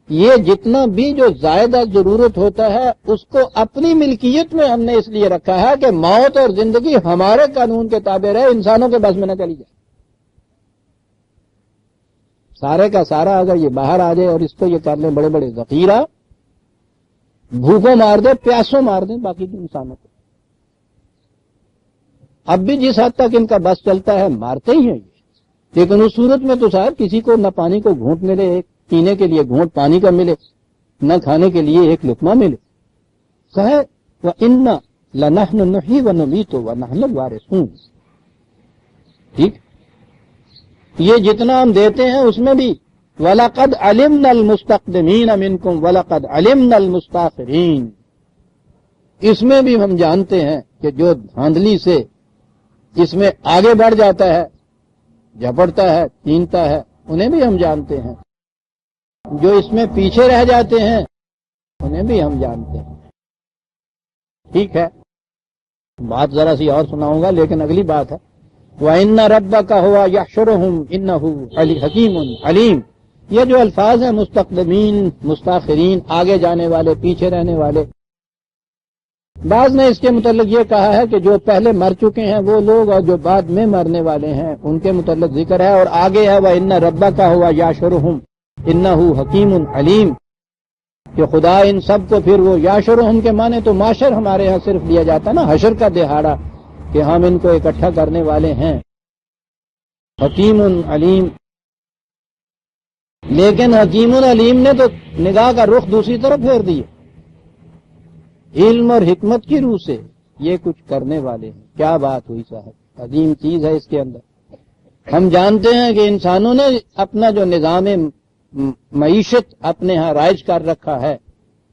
یہ جتنا بھی جو زائدہ ضرورت ہوتا ہے اس کو اپنی ملکیت میں ہم نے اس لیے رکھا ہے کہ موت اور زندگی ہمارے قانون کے تابع رہے، انسانوں کے بس میں نہ چلی جائے۔ سارے کا سارا اگر یہ باہر آ جائے اور اس کو یہ کر لیں بڑے بڑے ذخیرہ، بھوکوں مار دے، پیاسوں مار دیں باقی انسانوں کو۔ اب بھی جس حد تک ان کا بس چلتا ہے مارتے ہی ہیں یہ، لیکن اس صورت میں تو صاحب کسی کو نہ پانی کو گھونٹ ملے، ایک پینے کے لیے گھونٹ پانی کا ملے، نہ کھانے کے لیے ایک لقمہ ملے۔ کہے وَإِنَّا لَنَحْنُ نُحْيِي وَنُمِيتُ وَنَحْنُ الْوَارِثُونَ، ٹھیک۔ یہ جتنا ہم دیتے ہیں اس میں بھی وَلَقَدْ عَلِمْنَا الْمُسْتَقْدِمِينَ مِنْكُمْ وَلَقَدْ عَلِمْنَا الْمُسْتَأْخِرِينَ، اس میں بھی ہم جانتے ہیں کہ جو دھاندلی سے اس میں آگے بڑھ جاتا ہے، جھپڑتا ہے، چینتا ہے، انہیں بھی ہم جانتے ہیں، جو اس میں پیچھے رہ جاتے ہیں انہیں بھی ہم جانتے ہیں۔ ٹھیک ہے، بات ذرا سی اور سناؤں گا لیکن اگلی بات ہے وَإِنَّ رَبَّكَ هُوَ يَحْشُرُهُمْ إِنَّهُ حَكِيمٌ عَلِيمٌ، یہ جو الفاظ ہیں مستقدمین، مستاخرین، آگے جانے والے، پیچھے رہنے والے، بعض نے اس کے متعلق یہ کہا ہے کہ جو پہلے مر چکے ہیں وہ لوگ اور جو بعد میں مرنے والے ہیں ان کے متعلق ذکر ہے، اور آگے ہے وَإِنَّ رَبَّكَ هُوَ يَحْشُرُهُمْ إِنَّهُ حَكِيمٌ عَلِيمٌ، کہ خدا ان سب کو پھر وہ یاشرہم کے معنی تو معاشر ہمارے ہاں صرف لیا جاتا نا، حشر کا دہاڑا، کہ ہم ان کو اکٹھا کرنے والے ہیں، حکیم علیم۔ لیکن حکیم علیم نے تو نگاہ کا رخ دوسری طرف پھیر دیا، علم اور حکمت کی روح سے یہ کچھ کرنے والے ہیں۔ کیا بات ہوئی صاحب، عظیم چیز ہے اس کے اندر۔ ہم جانتے ہیں کہ انسانوں نے اپنا جو نظام معیشت اپنے ہاں رائج کر رکھا ہے،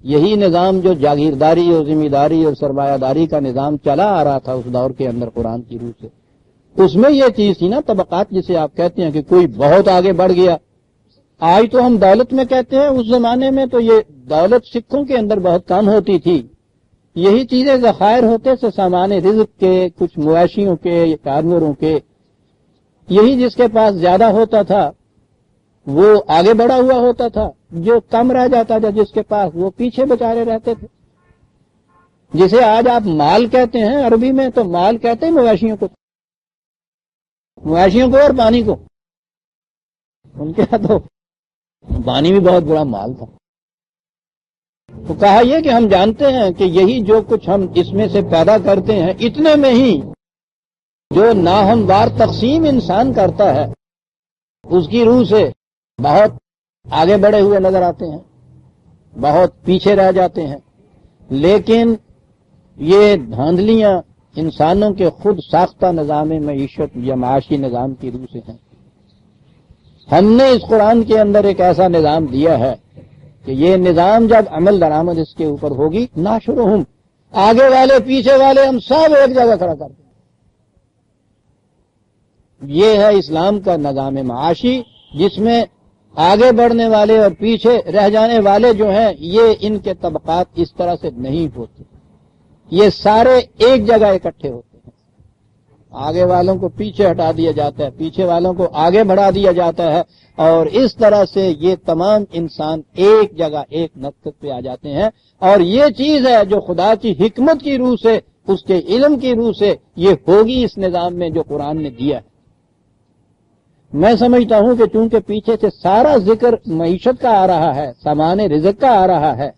یہی نظام جو جاگیرداری اور ذمہ داری اور سرمایہ داری کا نظام چلا آ رہا تھا اس دور کے اندر قرآن کی روح سے، اس میں یہ چیز تھی نا طبقات، جسے آپ کہتے ہیں کہ کوئی بہت آگے بڑھ گیا۔ آج تو ہم دولت میں کہتے ہیں، اس زمانے میں تو یہ دولت سکھوں کے اندر بہت کم ہوتی تھی، یہی چیزیں ذخائر ہوتے سے سامان رزق کے، کچھ مویشیوں کے، کارنوروں کے، یہی جس کے پاس زیادہ ہوتا تھا وہ آگے بڑھا ہوا ہوتا تھا، جو کم رہ جاتا تھا جس کے پاس وہ پیچھے بچارے رہتے تھے۔ جسے آج آپ مال کہتے ہیں عربی میں، تو مال کہتے ہیں مویشیوں کو، مویشیوں کو اور پانی کو، ان کے تو پانی بھی بہت بڑا مال تھا۔ تو کہا یہ کہ ہم جانتے ہیں کہ یہی جو کچھ ہم اس میں سے پیدا کرتے ہیں، اتنے میں ہی جو ناہموار تقسیم انسان کرتا ہے اس کی روح سے بہت آگے بڑھے ہوئے نظر آتے ہیں، بہت پیچھے رہ جاتے ہیں۔ لیکن یہ دھاندلیاں انسانوں کے خود ساختہ نظام معیشت یا معاشی نظام کی روح سے ہیں۔ ہم نے اس قرآن کے اندر ایک ایسا نظام دیا ہے کہ یہ نظام جب عمل درآمد اس کے اوپر ہوگی، ناشرہم، آگے والے پیچھے والے ہم سب ایک جگہ کھڑا کر دیں۔ یہ ہے اسلام کا نظام معاشی، جس میں آگے بڑھنے والے اور پیچھے رہ جانے والے جو ہیں، یہ ان کے طبقات اس طرح سے نہیں ہوتے، یہ سارے ایک جگہ اکٹھے ہوتے ہیں۔ آگے والوں کو پیچھے ہٹا دیا جاتا ہے، پیچھے والوں کو آگے بڑھا دیا جاتا ہے، اور اس طرح سے یہ تمام انسان ایک جگہ ایک نقطے پہ آ جاتے ہیں۔ اور یہ چیز ہے جو خدا کی حکمت کی روح سے، اس کے علم کی روح سے یہ ہوگی اس نظام میں جو قرآن نے دیا ہے۔ میں سمجھتا ہوں کہ چونکہ پیچھے سے سارا ذکر معیشت کا آ رہا ہے، سامان رزق کا آ رہا ہے،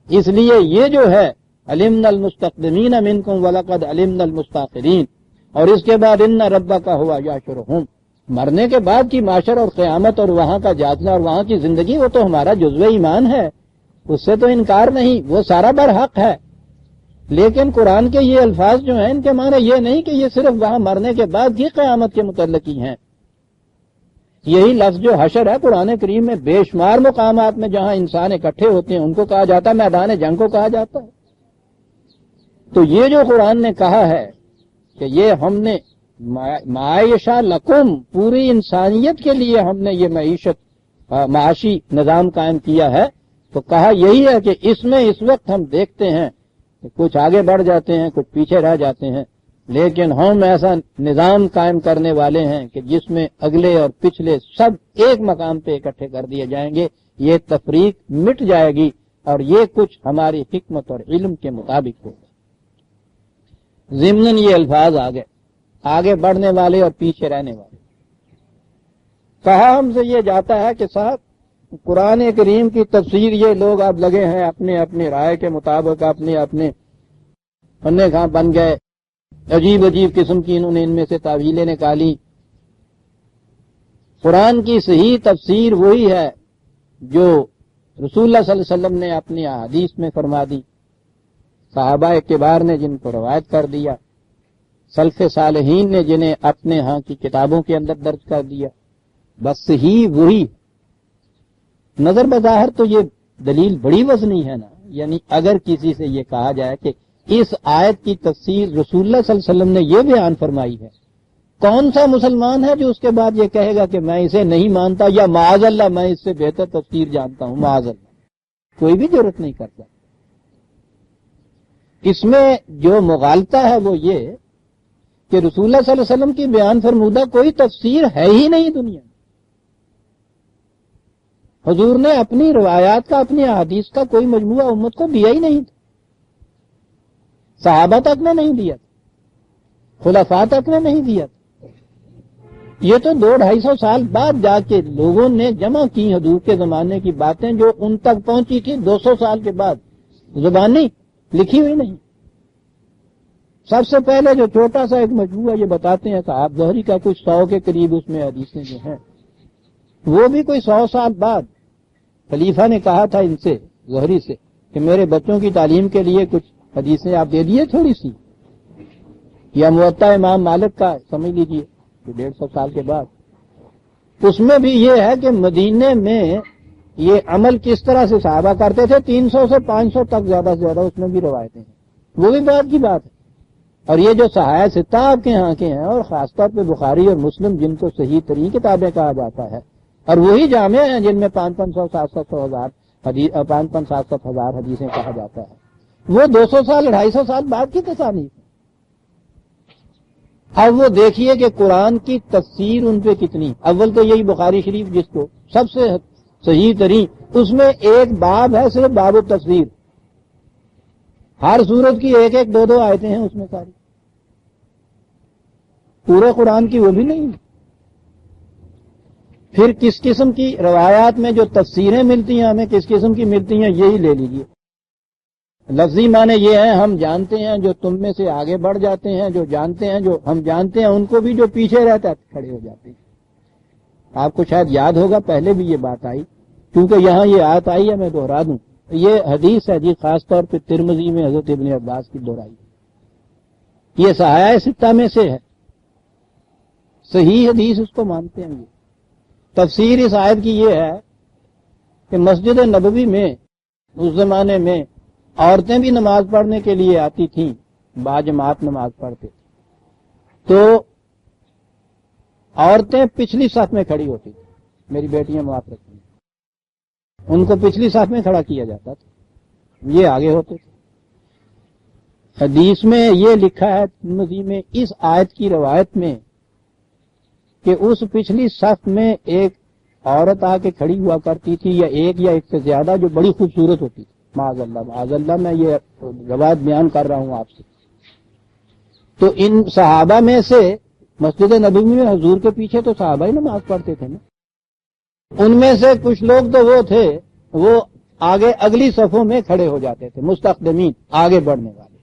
اس لیے یہ جو ہے علمنا المستقدمین منکم ولقد علمنا المستاخرین، اور اس کے بعد ان ربک هو یحشرہم، مرنے کے بعد کی معاشر اور قیامت اور وہاں کا جاگنا اور وہاں کی زندگی، وہ تو ہمارا جزو ایمان ہے، اس سے تو انکار نہیں، وہ سارا برحق ہے۔ لیکن قرآن کے یہ الفاظ جو ہیں، ان کے معنی یہ نہیں کہ یہ صرف وہاں مرنے کے بعد کی قیامت کے متعلق ہی ہیں۔ یہی لفظ جو حشر ہے قرآن کریم میں بے شمار مقامات میں جہاں انسان اکٹھے ہوتے ہیں ان کو کہا جاتا ہے، میدان جنگ کو کہا جاتا ہے۔ تو یہ جو قرآن نے کہا ہے کہ یہ ہم نے معاشہ لکم، پوری انسانیت کے لیے ہم نے یہ معیشت معاشی نظام قائم کیا ہے، تو کہا یہی ہے کہ اس میں اس وقت ہم دیکھتے ہیں کہ کچھ آگے بڑھ جاتے ہیں، کچھ پیچھے رہ جاتے ہیں، لیکن ہم ایسا نظام قائم کرنے والے ہیں کہ جس میں اگلے اور پچھلے سب ایک مقام پہ اکٹھے کر دیے جائیں گے، یہ تفریق مٹ جائے گی، اور یہ کچھ ہماری حکمت اور علم کے مطابق ہوگا۔ ضمناً یہ الفاظ آگے بڑھنے والے اور پیچھے رہنے والے۔ کہا ہم سے یہ جاتا ہے کہ صاحب قرآن کریم کی تفسیر یہ لوگ اب لگے ہیں اپنے اپنے رائے کے مطابق، اپنے اپنے فنے خاں بن گئے، عجیب عجیب قسم کی انہوں نے ان میں سے تعویلیں نکالی۔ قرآن کی صحیح تفسیر وہی ہے جو رسول اللہ صلی اللہ علیہ وسلم نے اپنی احادیث میں فرما دی، صحابہ کبار نے جن کو روایت کر دیا، سلف صالحین نے جنہیں اپنے ہاں کی کتابوں کے اندر درج کر دیا، بس صحیح وہی۔ نظر بظاہر تو یہ دلیل بڑی وزنی ہے نا، یعنی اگر کسی سے یہ کہا جائے کہ اس آیت کی تفسیر رسول اللہ صلی اللہ علیہ وسلم نے یہ بیان فرمائی ہے، کون سا مسلمان ہے جو اس کے بعد یہ کہے گا کہ میں اسے نہیں مانتا، یا معاذ اللہ میں اس سے بہتر تفسیر جانتا ہوں، معاذ اللہ، کوئی بھی جرات نہیں کرتا۔ اس میں جو مغالطہ ہے وہ یہ کہ رسول اللہ صلی اللہ علیہ وسلم کی بیان فرمودہ کوئی تفسیر ہے ہی نہیں دنیا میں۔ حضور نے اپنی روایات کا، اپنی احادیث کا کوئی مجموعہ امت کو دیا ہی نہیں تھا۔ صحابہ تک نے نہیں دیا تھا، خلفاء تک نے نہیں دیا تھا. یہ تو 200-250 سال بعد جا کے لوگوں نے جمع کی حضور کے زمانے کی باتیں جو ان تک پہنچی تھی 200 سال کے بعد، زبانی لکھی ہوئی نہیں. سب سے پہلے جو چھوٹا سا ایک مجموعہ یہ بتاتے ہیں صاحب زہری کا، کچھ 100 کے قریب اس میں حدیثیں جو ہیں، وہ بھی کوئی 100 سال بعد خلیفہ نے کہا تھا ان سے، زہری سے، کہ میرے بچوں کی تعلیم کے لیے کچھ حدیثیں آپ دے دیے تھوڑی سی. یا موطا امام مالک کا سمجھ لیجیے 150 سال کے بعد. اس میں بھی یہ ہے کہ مدینے میں یہ عمل کس طرح سے صحابہ کرتے تھے، 300 سے 500 تک زیادہ سے زیادہ اس میں بھی روایتیں ہیں، وہ بھی بعد کی بات ہے. اور یہ جو صحائح ستہ آپ کے ہاں کے ہیں، اور خاص طور پہ بخاری اور مسلم جن کو صحیح ترین کتابیں کہا جاتا ہے، اور وہی جامع ہیں جن میں 500-500 700 ہزار حدیث 500-700 ہزار حدیثیں کہا جاتا ہے، وہ 200 سال 250 سال بعد کی تصانیف. اب وہ دیکھیے کہ قرآن کی تفسیر ان پہ کتنی. اول تو یہی بخاری شریف جس کو سب سے صحیح ترین، اس میں ایک باب ہے صرف باب التفسیر، ہر سورت کی 1-2 آیتیں ہیں اس میں ساری، پورے قرآن کی وہ بھی نہیں. پھر کس قسم کی روایات میں جو تفسیریں ملتی ہیں ہمیں کس قسم کی ملتی ہیں یہی لے لیجیے. لفظی معنی یہ ہیں ہم جانتے ہیں، جو تم میں سے آگے بڑھ جاتے ہیں، جو جانتے ہیں، جو ہم جانتے ہیں ان کو بھی جو پیچھے رہتا ہے کھڑے ہو جاتے ہیں. آپ کو شاید یاد ہوگا پہلے بھی یہ بات آئی، کیونکہ یہاں یہ آیت آئی ہے، میں دوہرا دوں. یہ حدیث ہے جی، خاص طور پہ ترمذی میں حضرت ابن عباس کی دہرائی، یہ صحائح ستہ میں سے ہے، صحیح حدیث اس کو مانتے ہیں. یہ تفسیر اس آیت کی یہ ہے کہ مسجد نبوی میں اس زمانے میں عورتیں بھی نماز پڑھنے کے لیے آتی تھیں، باجماعت نماز پڑھتے تھے، تو عورتیں پچھلی صف میں کھڑی ہوتی تھیں. میری بیٹیاں معاف رکھتی ہیں، ان کو پچھلی صف میں کھڑا کیا جاتا تھا، یہ آگے ہوتے تھے. حدیث میں یہ لکھا ہے ترمذی میں اس آیت کی روایت میں کہ اس پچھلی صف میں ایک عورت آ کے کھڑی ہوا کرتی تھی، یا ایک سے زیادہ، جو بڑی خوبصورت ہوتی تھی. معاذ اللہ میں یہ روایت بیان کر رہا ہوں آپ سے. تو ان صحابہ میں سے مسجد نبوی میں حضور کے پیچھے تو صحابہ ہی نماز پڑھتے تھے نا. ان میں سے کچھ لوگ تو وہ تھے، وہ آگے اگلی صفوں میں کھڑے ہو جاتے تھے، مستقدمین، آگے بڑھنے والے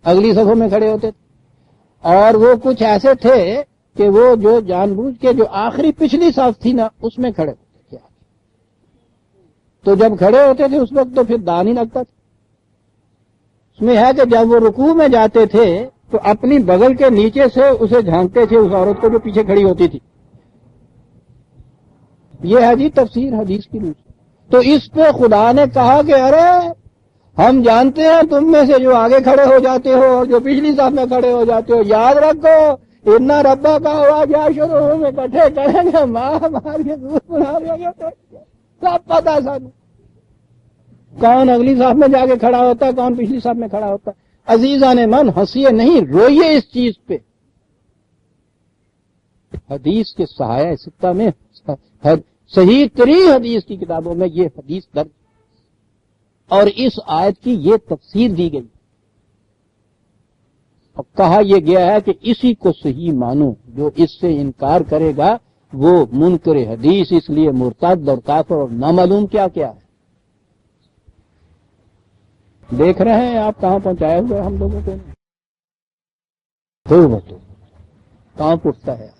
اگلی صفوں میں کھڑے ہوتے تھے. اور وہ کچھ ایسے تھے کہ وہ جو جان بوجھ کے جو آخری پچھلی صف تھی نا اس میں کھڑے ہوتے تھے. تو جب کھڑے ہوتے تھے اس وقت تو پھر دان ہی لگتا تھا. اس میں ہے کہ جب وہ رکوع میں جاتے تھے تو اپنی بغل کے نیچے سے اسے جھانکتے تھے، اس عورت کو جو پیچھے کھڑی ہوتی تھی. یہ ہے جی تفسیر حدیث کی روح. تو اس پہ خدا نے کہا کہ ارے ہم جانتے ہیں تم میں سے جو آگے کھڑے ہو جاتے ہو اور جو پچھلی صف میں کھڑے ہو جاتے ہو، یاد رکھو اتنا ربا کا ہوا کیا شروع میں کٹھے کریں گے، ماں ہماری دودھ بنا دیں گے، سب پتا سانو کون اگلی صف میں جا کے کھڑا ہوتا ہے، کون پچھلی صف میں کھڑا ہوتا ہے. عزیزان من، ہنسیے نہیں، روئیے اس چیز پہ. حدیث کے صحائح ستہ میں صحیح ترین حدیث کی کتابوں میں یہ حدیث درج، اور اس آیت کی یہ تفسیر دی گئی. اب کہا یہ گیا ہے کہ اسی کو صحیح مانو، جو اس سے انکار کرے گا وہ منکر حدیث، اس لیے مرتد اور کافر اور نامعلوم کیا کیا ہے. دیکھ رہے ہیں آپ کہاں پہنچائے ہوئے ہم لوگوں کو، کہاں پٹتا ہے.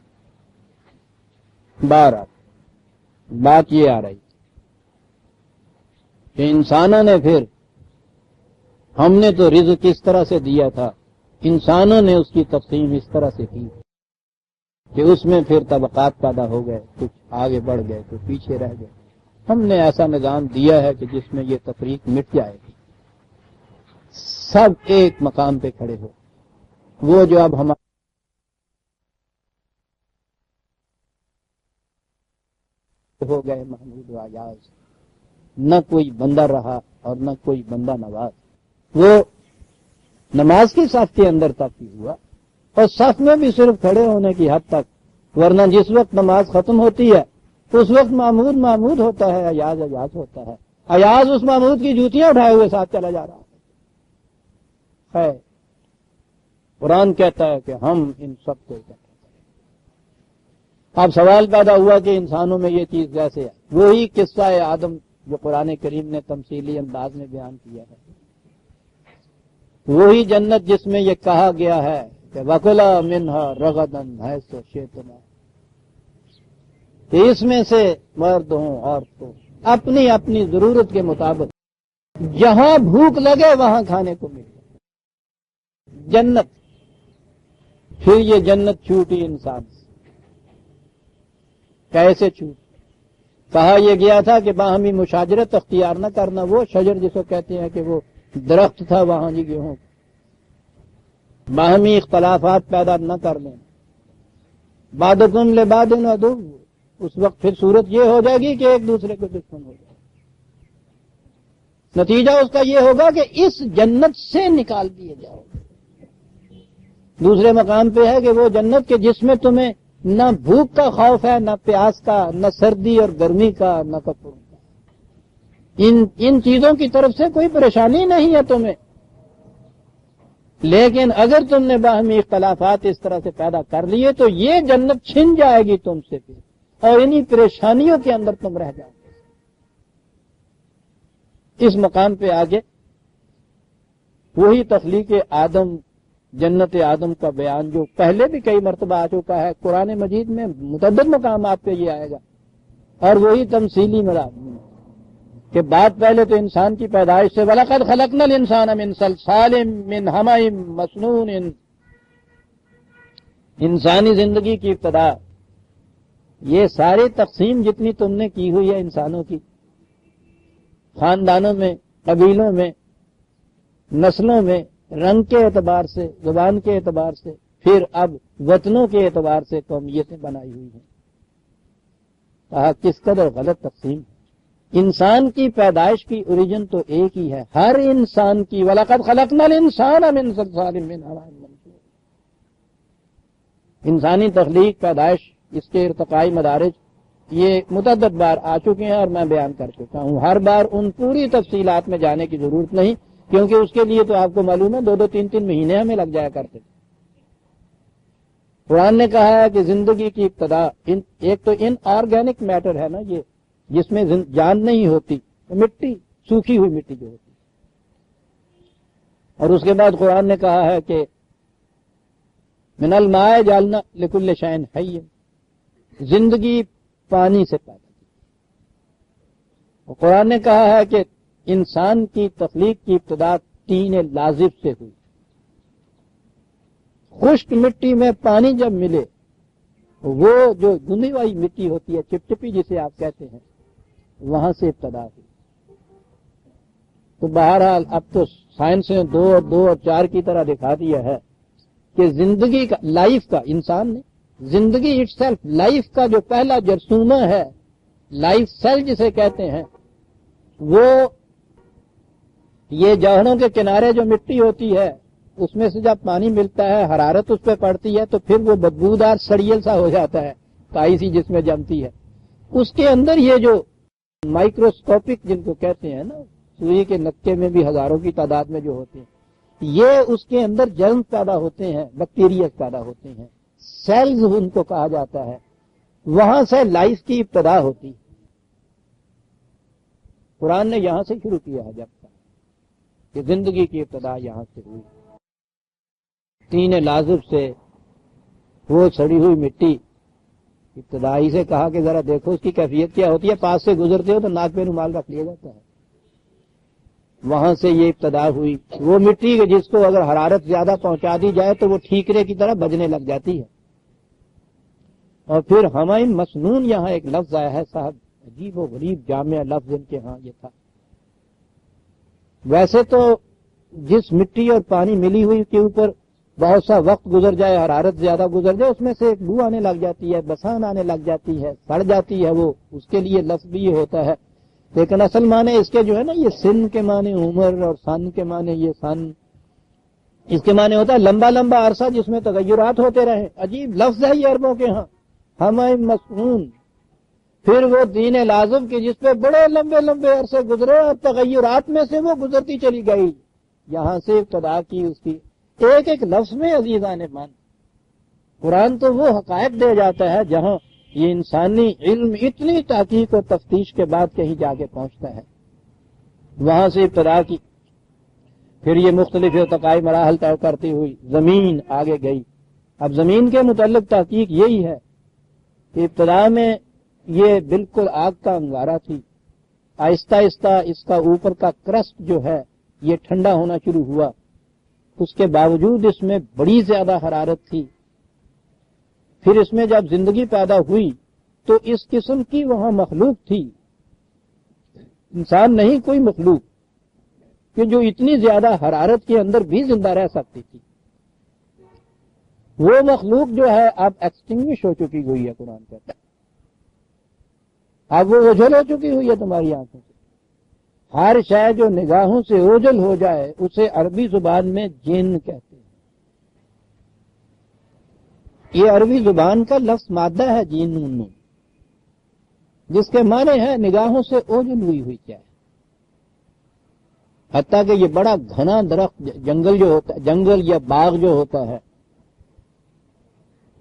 بات یہ آ رہی کہ انسانوں نے پھر، ہم نے تو رزق اس طرح سے دیا تھا، انسانوں نے اس کی تقسیم اس طرح سے کی کہ اس میں پھر طبقات پیدا ہو گئے، کچھ آگے بڑھ گئے کچھ پیچھے رہ گئے. ہم نے ایسا نظام دیا ہے کہ جس میں یہ تفریق مٹ جائے گی، سب ایک مقام پہ کھڑے ہو. وہ جو اب ہمارے ہو گئے محمود و ایاز، نہ کوئی بندہ رہا اور نہ کوئی بندہ نواز. وہ نماز کی صف کے اندر تک ہی ہوا، اور صف میں بھی صرف کھڑے ہونے کی حد تک، ورنہ جس وقت نماز ختم ہوتی ہے اس وقت محمود ہوتا ہے، ایاز ہوتا ہے. ایاز اس محمود کی جوتیاں اٹھائے ہوئے ساتھ چلا جا رہا ہے. ہے۔ قرآن کہتا ہے کہ ہم ان سب کو اکٹھا کریں۔ اب سوال پیدا ہوا کہ انسانوں میں یہ چیز کیسے ہے؟ وہی قصہ آدم جو قرآن کریم نے تمثیلی انداز میں بیان کیا ہے، وہی جنت جس میں یہ کہا گیا ہے کہ وَكُلَا مِنْهَا رَغَدًا حَيْثُ شِئْتُمَا، کہ اس میں سے مرد ہوں عورت ہوں اپنی اپنی ضرورت کے مطابق جہاں بھوک لگے وہاں کھانے کو ملے۔ جنت، پھر یہ جنت چھوٹی انسان سے، کیسے چھوٹ؟ کہا یہ گیا تھا کہ باہمی مشاجرت اختیار نہ کرنا، وہ شجر جس کو کہتے ہیں کہ وہ درخت تھا وہاں جی گیہوں، باہمی اختلافات پیدا نہ کر دیں، بعضکم لبعض عدو، اس وقت پھر صورت یہ ہو جائے گی کہ ایک دوسرے کو دشمن ہو جائے۔ نتیجہ اس کا یہ ہوگا کہ اس جنت سے نکال دیے جاؤ۔ دوسرے مقام پہ ہے کہ وہ جنت کے جس میں تمہیں نہ بھوک کا خوف ہے، نہ پیاس کا، نہ سردی اور گرمی کا، نہ کپڑوں کا، ان چیزوں کی طرف سے کوئی پریشانی نہیں ہے تمہیں۔ لیکن اگر تم نے باہمی اختلافات اس طرح سے پیدا کر لیے تو یہ جنت چھن جائے گی تم سے پھر، اور انہی پریشانیوں کے اندر تم رہ جاؤ۔ اس مقام پہ آگے وہی تخلیق آدم، جنت آدم کا بیان جو پہلے بھی کئی مرتبہ آ چکا ہے، قرآن مجید میں متعدد مقامات پہ یہ آئے گا، اور وہی تمثیلی مراد کہ بات پہلے تو انسان کی پیدائش سے وَلَقَدْ خَلَقْنَا الْإِنسَانَ مِنْ صَلْصَالٍ مِنْ حَمَإٍ مَسْنُونٍ، انسانی زندگی کی ابتدا، یہ ساری تقسیم جتنی تم نے کی ہوئی ہے انسانوں کی، خاندانوں میں، قبیلوں میں، نسلوں میں، رنگ کے اعتبار سے، زبان کے اعتبار سے، پھر اب وطنوں کے اعتبار سے قومیتیں بنائی ہوئی ہیں۔ کہا کس قدر غلط تقسیم ہے۔ انسان کی پیدائش کی اوریجن تو ایک ہی ہے، ہر انسان کی، وَلَقَدْ خَلَقْنَا الْإِنسَانَ مِنْ صَلْصَالٍ مِنْ حَمَإٍ مَسْنُونٍ۔ انسانی تخلیق، پیدائش، اس کے ارتقائی مدارج یہ متعدد بار آ چکے ہیں اور میں بیان کر چکا ہوں۔ ہر بار ان پوری تفصیلات میں جانے کی ضرورت نہیں، کیونکہ اس کے لیے تو آپ کو معلوم ہے 2-3 مہینے ہمیں لگ جایا کرتے۔ قرآن نے کہا ہے کہ زندگی کی ابتدا ایک تو ان آرگینک میٹر ہے نا، یہ جس میں جان نہیں ہوتی، مٹی، سوکھی ہوئی مٹی جو ہوتی، اور اس کے بعد قرآن نے کہا ہے کہ من الماء جعلنا لكل شيء حي، زندگی پانی سے پیدا کی۔ اور قرآن نے کہا ہے کہ انسان کی تخلیق کی ابتدا طین لازب سے ہوئی۔ خشک مٹی میں پانی جب ملے، وہ جو گندی ہوئی مٹی ہوتی ہے، چپچپی جسے آپ کہتے ہیں، وہاں سے ابتدا ہوئی۔ تو بہرحال اب تو سائنس نے 2 اور 2 اور 4 کی طرح دکھا دیا ہے کہ زندگی کا، لائف کا، انسان نے زندگی اٹ سیلف، لائف کا جو پہلا جرثومہ ہے، لائف سیل جسے کہتے ہیں، وہ یہ جوہروں کے کنارے جو مٹی ہوتی ہے اس میں سے جب پانی ملتا ہے، حرارت اس پہ پڑتی ہے تو پھر وہ بدبودار سڑیل سا ہو جاتا ہے، کائی سی جس میں جمتی ہے۔ اس کے اندر یہ جو مائکروسکوپک جن کو کہتے ہیں نا، سوئی کے نقطے میں بھی ہزاروں کی تعداد میں جو ہوتے ہیں، یہ اس کے اندر جرم پیدا ہوتے ہیں، بیکٹیریا پیدا ہوتے ہیں، سیلز ان کو کہا جاتا ہے، وہاں سے لائف کی ابتدا ہوتی ہے۔ قرآن نے یہاں سے شروع کیا ہے جب تک کہ زندگی کی ابتدا یہاں سے ہوئی، طین لازب سے، وہ سڑی ہوئی مٹی۔ ابتدائی سے کہا کہ ذرا دیکھو اس کی کیفیت کیا ہوتی ہے، پاس سے گزرتے ہو تو ناک پہ رومال رکھ لیا جاتا ہے۔ وہاں سے یہ ابتدا ہوئی، وہ مٹی جس کو اگر حرارت زیادہ پہنچا دی جائے تو وہ ٹھیکرے کی طرح بجنے لگ جاتی ہے۔ اور پھر ہمیں مسنون، یہاں ایک لفظ آیا ہے صاحب، عجیب و غریب جامع لفظ ان کے ہاں یہ تھا۔ ویسے تو جس مٹی اور پانی ملی ہوئی کے اوپر بہت سا وقت گزر جائے، حرارت زیادہ گزر جائے، اس میں سے ایک بو آنے لگ جاتی ہے، بسان آنے لگ جاتی ہے، سڑ جاتی ہے، وہ اس کے لیے لفظ بھی یہ ہوتا ہے۔ لیکن اصل معنی اس کے جو ہے نا، یہ سن کے معنی عمر اور سن کے معنی یہ سن، اس کے معنی ہوتا ہے لمبا لمبا عرصہ جس میں تغیرات ہوتے رہے۔ عجیب لفظ ہے یہ عربوں کے ہاں، ہمیں مسنون۔ پھر وہ دین لازم کی جس پہ بڑے لمبے لمبے عرصے گزرے اور تغیرات میں سے وہ گزرتی چلی گئی، یہاں سے ابتدا کی اس کی ایک ایک لفظ میں عزیزان مان، قرآن تو وہ حقائق دے جاتا ہے جہاں یہ انسانی علم اتنی تحقیق و تفتیش کے بعد کہیں جا کے پہنچتا ہے. وہاں سے ابتدا کی، پھر یہ مختلف ارتقائی مراحل طے کرتی ہوئی زمین آگے گئی. اب زمین کے متعلق تحقیق یہی ہے کہ ابتدا میں یہ بالکل آگ کا انگارہ تھی، آہستہ آہستہ اس کا اوپر کا کرسٹ جو ہے یہ ٹھنڈا ہونا شروع ہوا. اس کے باوجود اس میں بڑی زیادہ حرارت تھی. پھر اس میں جب زندگی پیدا ہوئی تو اس قسم کی وہاں مخلوق تھی، انسان نہیں کوئی مخلوق، کہ جو اتنی زیادہ حرارت کے اندر بھی زندہ رہ سکتی تھی. وہ مخلوق جو ہے اب ایکسٹنگوش ہو چکی ہوئی ہے، قرآن کہتا ہے اب وہ اوجھل ہو چکی ہوئی ہے تمہاری آنکھوں سے. ہر شے جو نگاہوں سے اوجھل ہو جائے اسے عربی زبان میں جن کہتے ہیں. یہ عربی زبان کا لفظ مادہ ہے جین نون، جس کے معنی ہے نگاہوں سے اوجھل ہوئی ہوئی کیا ہے. حتیٰ کہ یہ بڑا گھنا درخت جنگل جو ہوتا ہے، جنگل یا باغ جو ہوتا ہے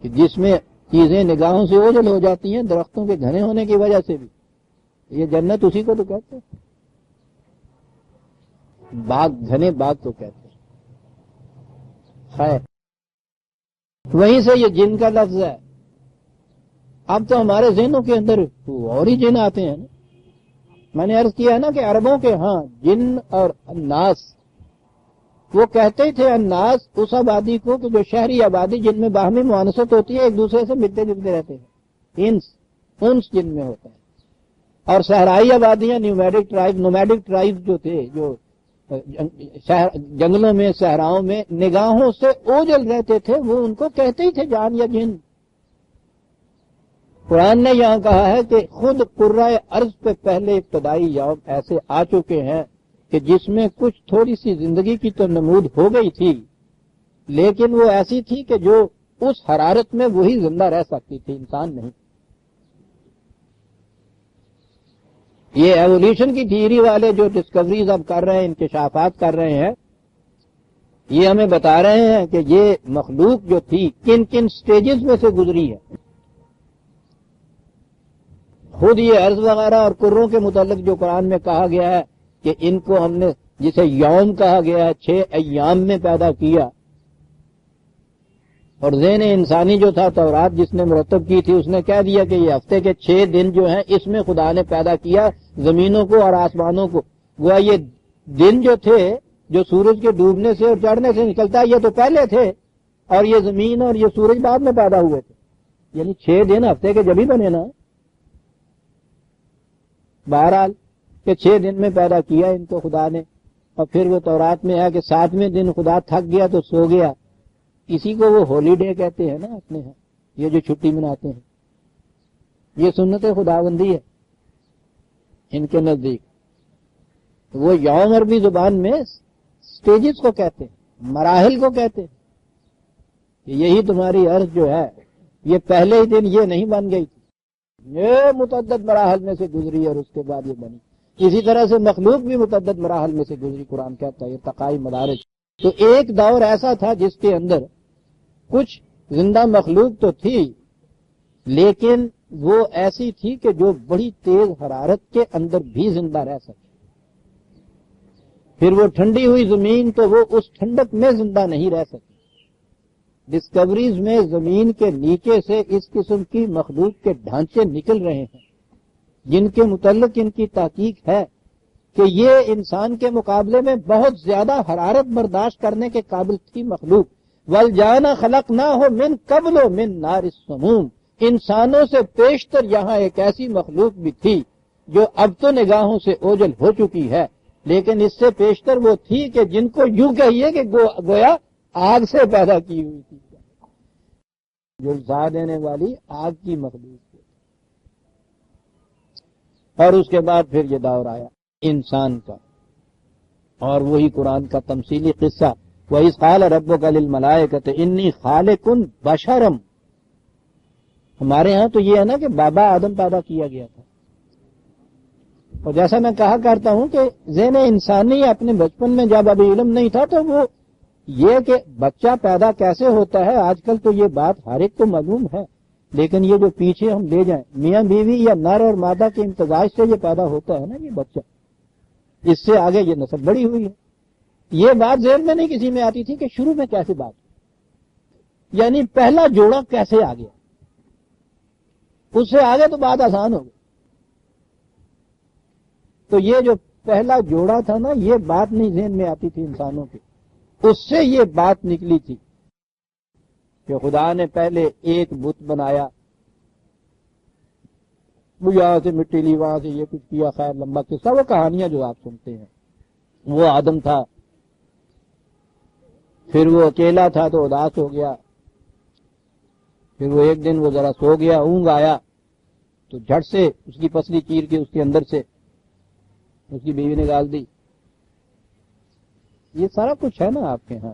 کہ جس میں چیزیں نگاہوں سے اوجھل ہو جاتی ہیں درختوں کے گھنے ہونے کی وجہ سے بھی، یہ جنت اسی کو تو کہتے ہیں، باغ گھنے باغ تو کہتے ہیں. خیر، وہیں سے یہ جن کا لفظ ہے. اب تو ہمارے ذہنوں کے اندر اور ہی جن آتے ہیں نا. میں نے عرض کیا ہے نا کہ عربوں کے ہاں جن اور الناس، وہ کہتے ہی تھے الناس اس آبادی کو کہ جو شہری آبادی جن میں باہمی معانست ہوتی ہے، ایک دوسرے سے ملتے جلتے رہتے ہیں. انس جن میں ہوتا ہے. اور صحرائی آبادیاں نومیڈک ٹرائب جو تھے، جو جنگلوں میں صحراؤں میں نگاہوں سے اوجھل رہتے تھے، وہ ان کو کہتے ہی تھے جان یا جن. قرآن نے یہاں کہا ہے کہ خود قرۂ ارض پہ پہلے ابتدائی یوم ایسے آ چکے ہیں کہ جس میں کچھ تھوڑی سی زندگی کی تو نمود ہو گئی تھی، لیکن وہ ایسی تھی کہ جو اس حرارت میں وہی زندہ رہ سکتی تھی، انسان نہیں. یہ ایولیوشن کی تھیوری والے جو ڈسکوریز اب کر رہے ہیں، انکشافات کر رہے ہیں، یہ ہمیں بتا رہے ہیں کہ یہ مخلوق جو تھی کن کن سٹیجز میں سے گزری ہے. خود یہ عرض وغیرہ اور کروں کے متعلق جو قرآن میں کہا گیا ہے کہ ان کو ہم نے جسے یوم کہا گیا ہے 6 ایام میں پیدا کیا، اور ذہن انسانی جو تھا تورات جس نے مرتب کی تھی اس نے کہہ دیا کہ یہ ہفتے کے 6 دن جو ہیں اس میں خدا نے پیدا کیا زمینوں کو اور آسمانوں کو. گویا یہ دن جو تھے جو سورج کے ڈوبنے سے اور چڑھنے سے نکلتا ہے یہ تو پہلے تھے، اور یہ زمین اور یہ سورج بعد میں پیدا ہوئے تھے. یعنی 6 دن ہفتے کے جب ہی بنے نا. بہرحال کہ 6 دن میں پیدا کیا ان کو خدا نے، اور پھر وہ تورات میں ہے کہ 7ویں دن خدا تھک گیا تو سو گیا. اسی کو وہ ہولی ڈے کہتے ہیں نا اپنے ہاں، یہ جو چھٹی مناتے ہیں. یہ سنت خداوندی ہے ان کے نزدیک. وہ یوم عربی زبان میں سٹیجز کو کہتے ہیں، مراحل کو کہتے ہیں. یہی تمہاری عرض جو ہے یہ پہلے ہی دن یہ نہیں بن گئی تھی، یہ متعدد مراحل میں سے گزری اور اس کے بعد یہ بنی. اسی طرح سے مخلوق بھی متعدد مراحل میں سے گزری. قرآن کہتا ہے ارتقائی مدارج. تو ایک دور ایسا تھا جس کے اندر کچھ زندہ مخلوق تو تھی، لیکن وہ ایسی تھی کہ جو بڑی تیز حرارت کے اندر بھی زندہ رہ سکے. پھر وہ ٹھنڈی ہوئی زمین تو وہ اس ٹھنڈک میں زندہ نہیں رہ سکی. ڈسکوریز میں زمین کے نیچے سے اس قسم کی مخلوق کے ڈھانچے نکل رہے ہیں جن کے متعلق ان کی تحقیق ہے کہ یہ انسان کے مقابلے میں بہت زیادہ حرارت برداشت کرنے کے قابل تھی مخلوق. والجان خلقناہ من قبل من نار السموم. انسانوں سے پیشتر یہاں ایک ایسی مخلوق بھی تھی جو اب تو نگاہوں سے اوجھل ہو چکی ہے، لیکن اس سے پیشتر وہ تھی کہ جن کو یوں کہیے کہ گویا آگ سے پیدا کی ہوئی تھی، جلسا دینے والی آگ کی مخلوق. اور اس کے بعد پھر یہ دور آیا انسان کا، اور وہی قرآن کا تمثیلی قصہ وَإِذْ قَالَ رَبُّكَ لِلْمَلَائِكَةِ إِنِّي خَالِقٌ بَشَرًا. ہمارے ہاں تو یہ ہے نا کہ بابا آدم پیدا کیا گیا تھا، اور جیسا میں کہا کرتا ہوں کہ ذہن انسانی اپنے بچپن میں جب ابھی علم نہیں تھا تو وہ یہ کہ بچہ پیدا کیسے ہوتا ہے آج کل تو یہ بات ہر ایک کو معلوم ہے، لیکن یہ جو پیچھے ہم لے جائیں میاں بیوی یا نر اور مادہ کے امتزاج سے یہ پیدا ہوتا ہے نا یہ بچہ، اس سے آگے یہ نسل بڑی ہوئی ہے. یہ بات ذہن میں نہیں کسی میں آتی تھی کہ شروع میں کیسے بات یعنی پہلا جوڑا کیسے آ گیا، اس سے آگے تو بات آسان ہو گئی. تو یہ جو پہلا جوڑا تھا نا یہ بات نہیں ذہن میں آتی تھی انسانوں کے، اس سے یہ بات نکلی تھی کہ خدا نے پہلے ایک بت بنایا، وہ یہاں سے مٹی لی وہاں سے یہ کچھ کیا، خیر لمبا قصہ، وہ کہانیاں جو آپ سنتے ہیں. وہ آدم تھا، پھر وہ اکیلا تھا تو اداس ہو گیا، پھر وہ ایک دن وہ ذرا سو گیا، اونگ آیا تو جھٹ سے اس کی پسلی چیر کے اس کے اندر سے اس کی بیوی نے گال دی. یہ سارا کچھ ہے نا آپ کے ہاں.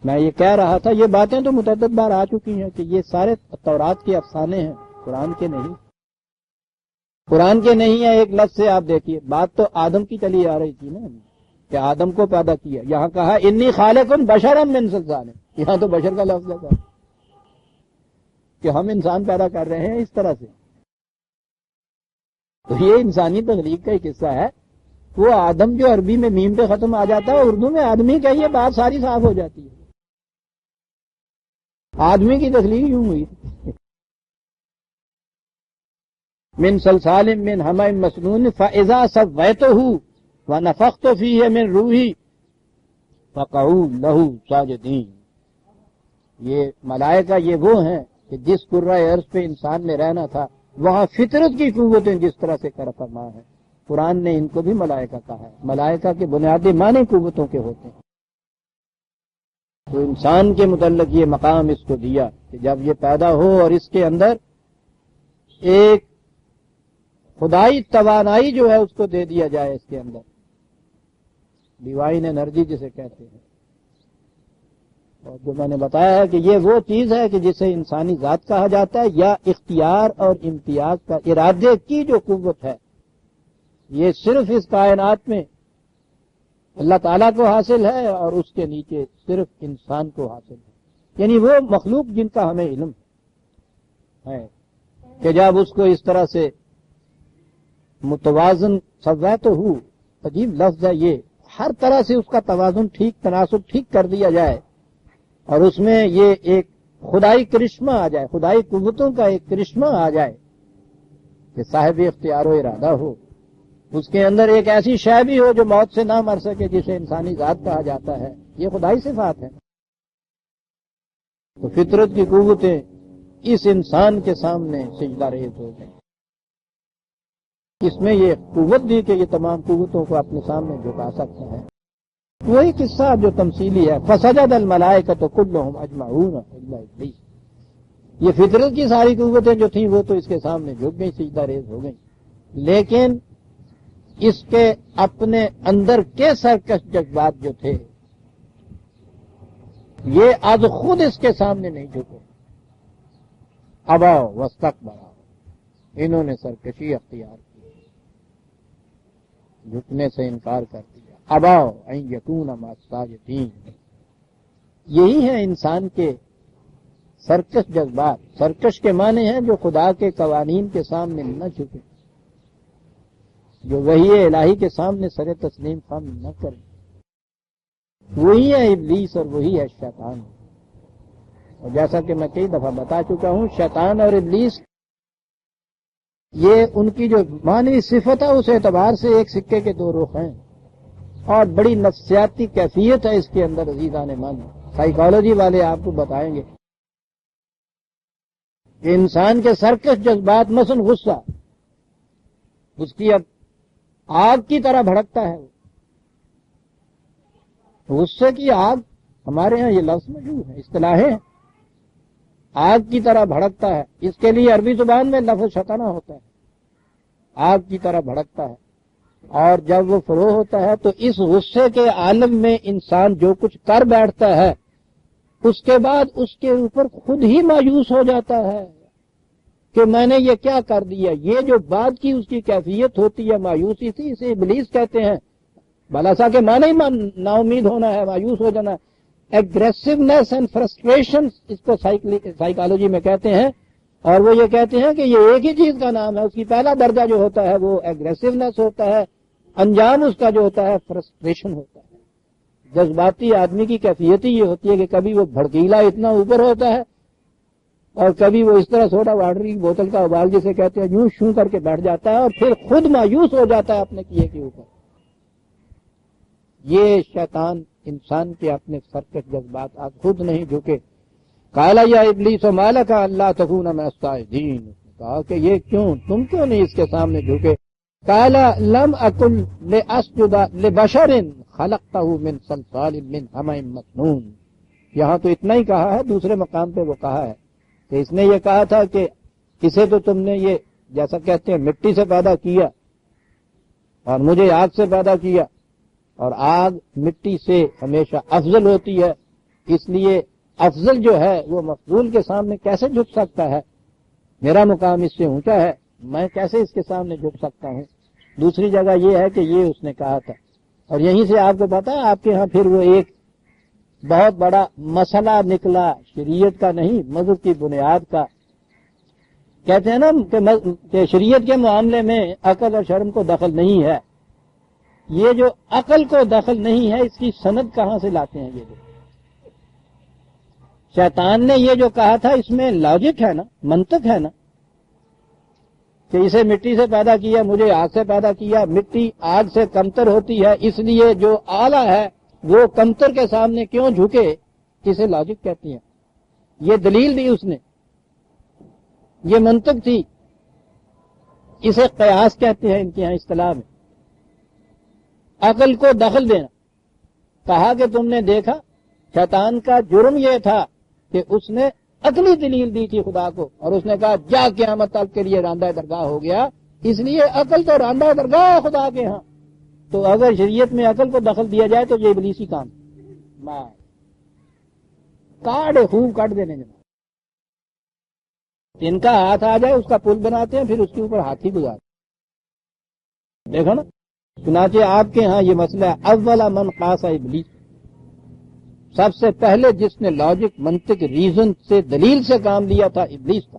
میں یہ کہہ رہا تھا یہ باتیں تو متعدد بار آ چکی ہیں کہ یہ سارے تورات کے افسانے ہیں، قرآن کے نہیں. قرآن کے نہیں ہے. ایک لفظ سے آپ دیکھیے بات تو آدم کی چلی آ رہی تھی نا کہ آدم کو پیدا کیا، یہاں کہا انی خالقن بشرا من صلصال، یہاں تو بشر کا لفظ لگا کہ ہم انسان پیدا کر رہے ہیں اس طرح سے. تو یہ انسانی تخلیق کا ایک حصہ ہے. وہ آدم جو عربی میں میم پہ ختم آ جاتا ہے اردو میں آدمی کا، یہ بات ساری صاف ہو جاتی ہے. آدمی کی تخلیق یوں ہوئی من صلصال من حمأ مسنون فاذا سویتہ ونفخت فیہ من روحی فقعوا لہ ساجدین. یہ ملائکہ یہ وہ ہیں کہ جس کرۂ ارض پہ انسان نے رہنا تھا وہاں فطرت کی قوتیں جس طرح سے کر فرما ہے، قرآن نے ان کو بھی ملائکہ کہا ہے. ملائکہ کے بنیادی معنی قوتوں کے ہوتے ہیں. تو انسان کے متعلق یہ مقام اس کو دیا کہ جب یہ پیدا ہو اور اس کے اندر ایک خدائی توانائی جو ہے اس کو دے دیا جائے، اس کے اندر ڈیوائن انرجی جسے کہتے ہیں. اور جو میں نے بتایا ہے کہ یہ وہ چیز ہے کہ جسے انسانی ذات کہا جاتا ہے یا اختیار اور امتیاز کا ارادے کی جو قوت ہے، یہ صرف اس کائنات میں اللہ تعالیٰ کو حاصل ہے اور اس کے نیچے صرف انسان کو حاصل ہے. یعنی وہ مخلوق جن کا ہمیں علم ہے کہ جب اس کو اس طرح سے متوازن سویتہ ہو، عجیب لفظ ہے یہ، ہر طرح سے اس کا توازن ٹھیک، تناسب ٹھیک کر دیا جائے اور اس میں یہ ایک خدائی کرشمہ آ جائے، خدائی قوتوں کا ایک کرشمہ آ جائے کہ صاحب اختیار و ارادہ ہو، اس کے اندر ایک ایسی شے بھی ہو جو موت سے نہ مر سکے جسے انسانی ذات کہا جاتا ہے. یہ خدائی صفات ہے. تو فطرت کی قوتیں اس انسان کے سامنے سجدہ ریز ہو گئیں. اس میں یہ قوت دی کہ یہ تمام قوتوں کو اپنے سامنے جھکا سکتا ہے. وہی قصہ جو تمثیلی ہے فسجد الملائکۃ کلھم اجمعون الا ابلیس. یہ فطرت کی ساری قوتیں جو تھیں وہ تو اس کے سامنے جھک گئیں، سجدہ ریز ہو گئیں، لیکن اس کے اپنے اندر کے سرکش جذبات جو تھے یہ از خود اس کے سامنے نہیں جھکے. ابا واستکبرا، انہوں نے سرکشی اختیار کی، جھکنے سے انکار کر دیا. ابا ان یکون مع الساجدین. یہی ہے انسان کے سرکش جذبات. سرکش کے معنی ہیں جو خدا کے قوانین کے سامنے نہ جھکے، جو وحی الہی کے سامنے سر تسلیم خم نہ کرے. وہی ہے ابلیس اور وہی ہے شیطان. اور جیسا کہ میں کئی دفعہ بتا چکا ہوں، شیطان اور ابلیس یہ ان کی جو معنوی صفت ہے اس اعتبار سے ایک سکے کے دو رخ ہیں اور بڑی نفسیاتی کیفیت ہے اس کے اندر. عزیزان من، سائیکالوجی والے آپ کو بتائیں گے کہ انسان کے سرکش جذبات مثلا غصہ اس کی اب آگ کی طرح بھڑکتا ہے. غصے کی آگ ہمارے ہاں یہ لفظ موجود ہے، اصطلاحیں ہیں. آگ کی طرح بھڑکتا ہے، اس کے لیے عربی زبان میں لفظ شتنا ہوتا ہے. آگ کی طرح بھڑکتا ہے اور جب وہ فروغ ہوتا ہے تو اس غصے کے عالم میں انسان جو کچھ کر بیٹھتا ہے اس کے بعد اس کے اوپر خود ہی مایوس ہو جاتا ہے کہ میں نے یہ کیا کر دیا. یہ جو بات کی اس کی کیفیت ہوتی ہے مایوسی تھی, اسے ابلیس کہتے ہیں. بلاسا کے معنی ہی نا امید ہونا ہے, مایوس ہو جانا ہے. ایگریسونیس اینڈ فرسٹریشن اس کو سائیکالوجی میں کہتے ہیں, اور وہ یہ کہتے ہیں کہ یہ ایک ہی چیز کا نام ہے. اس کی پہلا درجہ جو ہوتا ہے وہ ایگریسونیس ہوتا ہے, انجام اس کا جو ہوتا ہے فرسٹریشن ہوتا ہے. جذباتی آدمی کی کیفیت ہی یہ ہوتی ہے کہ کبھی وہ بھڑکیلا اتنا اوپر ہوتا ہے اور کبھی وہ اس طرح سوڈا واٹر کی بوتل کا ابال جسے کہتے ہیں یوں شوں کر کے بیٹھ جاتا ہے اور پھر خود مایوس ہو جاتا ہے اپنے کیے کے اوپر. یہ شیطان انسان کے اپنے سرکش جذبات آج خود نہیں جھکے. قال یا ابلیس ما لک الا تکون من الساجدین, کہا کہ یہ کیوں, تم کیوں نہیں اس کے سامنے جھکے. قال لم اکن لاسجد لبشر خلقتہ من صلصال من حمأ مسنون. یہاں تو اتنا ہی کہا ہے, دوسرے مقام پہ وہ کہا ہے کہ اس نے یہ کہا تھا کہ اسے تو تم نے یہ جیسا کہتے ہیں مٹی سے پیدا کیا اور مجھے آگ سے پیدا کیا, اور آگ مٹی سے ہمیشہ افضل ہوتی ہے, اس لیے افضل جو ہے وہ مفضول کے سامنے کیسے جھک سکتا ہے. میرا مقام اس سے اونچا ہے, میں کیسے اس کے سامنے جھک سکتا ہوں. دوسری جگہ یہ ہے کہ یہ اس نے کہا تھا. اور یہیں سے آپ کو پتا ہے آپ کے ہاں پھر وہ ایک بہت بڑا مسئلہ نکلا, شریعت کا نہیں مذہب کی بنیاد کا. کہتے ہیں نا کہ شریعت کے معاملے میں عقل اور شرم کو دخل نہیں ہے. یہ جو عقل کو دخل نہیں ہے اس کی سند کہاں سے لاتے ہیں یہ لوگ. شیطان نے یہ جو کہا تھا اس میں لاجک ہے نا, منطق ہے نا, کہ اسے مٹی سے پیدا کیا مجھے آگ سے پیدا کیا. مٹی آگ سے کمتر ہوتی ہے اس لیے جو آلہ ہے وہ کمتر کے سامنے کیوں جھکے, اسے لاجک کہتی ہیں. یہ دلیل دی اس نے, یہ منطق تھی, اسے قیاس کہتے ہیں ان کے یہاں اصطلاح میں. عقل کو دخل دینا. کہا کہ تم نے دیکھا شیطان کا جرم یہ تھا کہ اس نے عقلی دلیل دی تھی خدا کو, اور اس نے کہا جا قیامت تک کے لیے راندہ درگاہ ہو گیا, اس لیے عقل تو راندہ درگاہ ہے خدا کے ہاں. تو اگر شریعت میں عقل کو دخل دیا جائے تو یہ ابلیسی کام کاٹ خوب کاٹ دینے جنا. ان کا ہاتھ آ جائے اس کا پل بناتے ہیں, پھر اس کے اوپر ہاتھی گزارتے. دیکھو نا, چنانچہ آپ کے ہاں یہ مسئلہ ہے. اولا من قاس ابلیس, سب سے پہلے جس نے لاجک منطق ریزن سے دلیل سے کام لیا تھا ابلیس کا,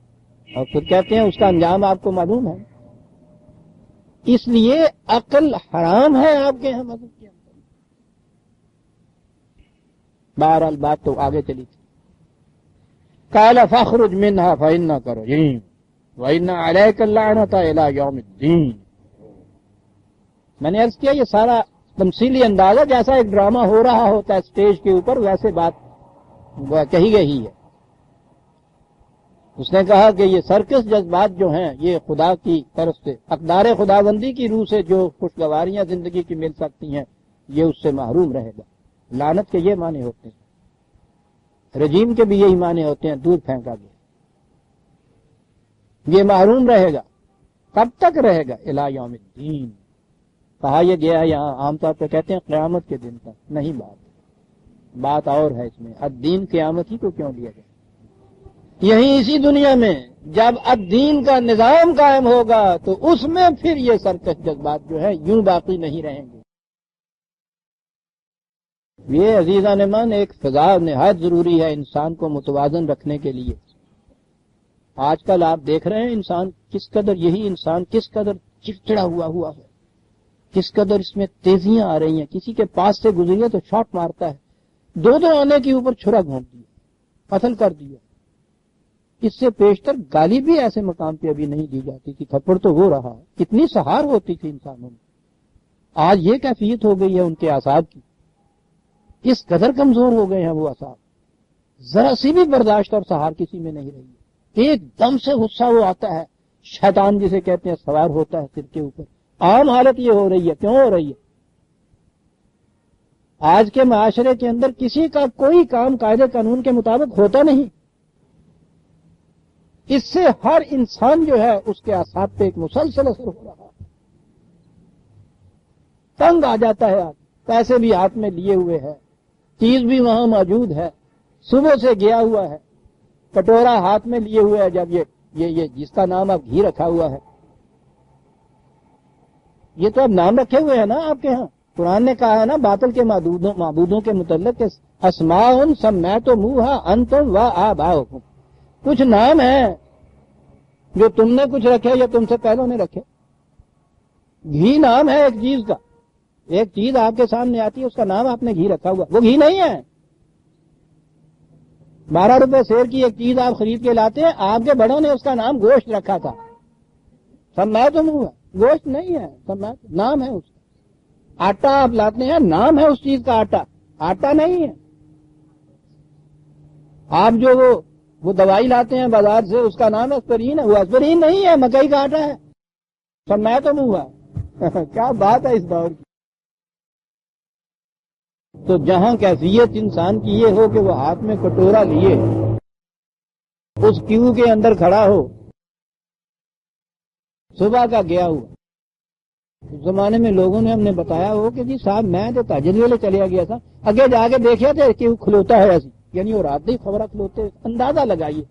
اور پھر کہتے ہیں اس کا انجام آپ کو معلوم ہے. اس لیے عقل حرام ہے آپ کے یہاں مذہب کے اندر. بہرحال بات تو آگے چلی تھی. قال فاخرج منها فإنك رجيم وإن عليك اللعنة إلى يوم الدين. میں نے عرض کیا یہ سارا تمثیلی انداز ہے, جیسا ایک ڈرامہ ہو رہا ہوتا ہے اسٹیج کے اوپر ویسے بات کہی گئی ہے. اس نے کہا کہ یہ سرکس جذبات جو ہیں یہ خدا کی طرف سے اقدار خداوندی کی روح سے جو خوشگواریاں زندگی کی مل سکتی ہیں یہ اس سے محروم رہے گا. لعنت کے یہ معنی ہوتے ہیں, رجیم کے بھی یہی معنی ہوتے ہیں, دور پھینکا گیا. یہ محروم رہے گا. کب تک رہے گا؟ الی یوم الدین. کہا یہ گیا یہاں عام طور پہ کہتے ہیں قیامت کے دن تک. نہیں, بات اور ہے اس میں. الدین قیامت ہی کو کیوں لیا گیا؟ یہیں اسی دنیا میں جب الدین کا نظام قائم ہوگا تو اس میں پھر یہ سرکش جذبات جو ہے یوں باقی نہیں رہیں گے. یہ عزیزان من ایک فضا نہایت ضروری ہے انسان کو متوازن رکھنے کے لیے. آج کل آپ دیکھ رہے ہیں انسان کس قدر, یہی انسان کس قدر چڑچڑا ہوا ہے, کس قدر اس میں تیزیاں آ رہی ہیں. کسی کے پاس سے گزریے تو شاٹ مارتا ہے, دو آنے کے اوپر چھرا گھونپ دیا, قتل کر دیا. اس سے پیشتر گالی بھی ایسے مقام پہ ابھی نہیں دی جاتی تھی, تھپڑ تو ہو رہا ہے. کتنی سہار ہوتی تھی انسانوں میں, آج یہ کیفیت ہو گئی ہے ان کے اعصاب کی. اس قدر کمزور ہو گئے ہیں وہ اعصاب, ذرا سی بھی برداشت اور سہار کسی میں نہیں رہی. ایک دم سے غصہ وہ آتا ہے, شیطان جسے کہتے ہیں سوار ہوتا ہے سر کے اوپر. عام حالت یہ ہو رہی ہے. کیوں ہو رہی ہے؟ آج کے معاشرے کے اندر کسی کا کوئی کام قاعدے قانون کے مطابق ہوتا نہیں. اس سے ہر انسان جو ہے اس کے اعصاب پہ ایک مسلسل اثر ہو رہا ہے. تنگ آ جاتا ہے. پیسے بھی ہاتھ میں لیے ہوئے ہے, چیز بھی وہاں موجود ہے, صبح سے گیا ہوا ہے, کٹورا ہاتھ میں لیے ہوئے ہے. جب یہ یہ جس کا نام اب گھی رکھا ہوا ہے، یہ تو اب نام رکھے ہوئے ہیں نا آپ کے ہاں. قرآن نے کہا ہے نا باطل کے معبودوں کے متعلق اسماء سمیتموہا انتم و آباؤکم، کچھ نام ہیں جو تم نے کچھ رکھے یا تم سے پہلوں نے رکھے. گھی نام ہے ایک چیز کا، ایک چیز آپ کے سامنے آتی ہے اس کا نام آپ نے گھی رکھا ہوا، وہ گھی نہیں ہے. 12 روپے سیر کی ایک چیز آپ خرید کے لاتے ہیں، آپ کے بڑوں نے اس کا نام گوشت رکھا تھا. سمیتموہا گوشت نہیں ہے، سمیت نام ہے اس کا. آٹا آپ لاتے ہیں، نام ہے اس چیز کا آٹا، آٹا نہیں ہے. آپ جو وہ دوائی لاتے ہیں بازار سے اس کا نام اسپرین ہے، وہ اسپرین نہیں ہے، مکئی کا آٹا ہے. سمیتموہا کیا بات ہے اس دور کی. تو جہاں کیفیت انسان کی یہ ہو کہ وہ ہاتھ میں کٹورا لیے اس کیو کے اندر کھڑا ہو، صبح کا گیا ہوا. اس زمانے میں لوگوں نے ہم نے بتایا ہو کہ جی صاحب میں تو تاجر والے چلیا گیا تھا، اگے جا کے دیکھا تھا کہ وہ کھلوتا ہے ایسی، یعنی وہ رات ہی خبریں کھلوتے، اندازہ لگائیے.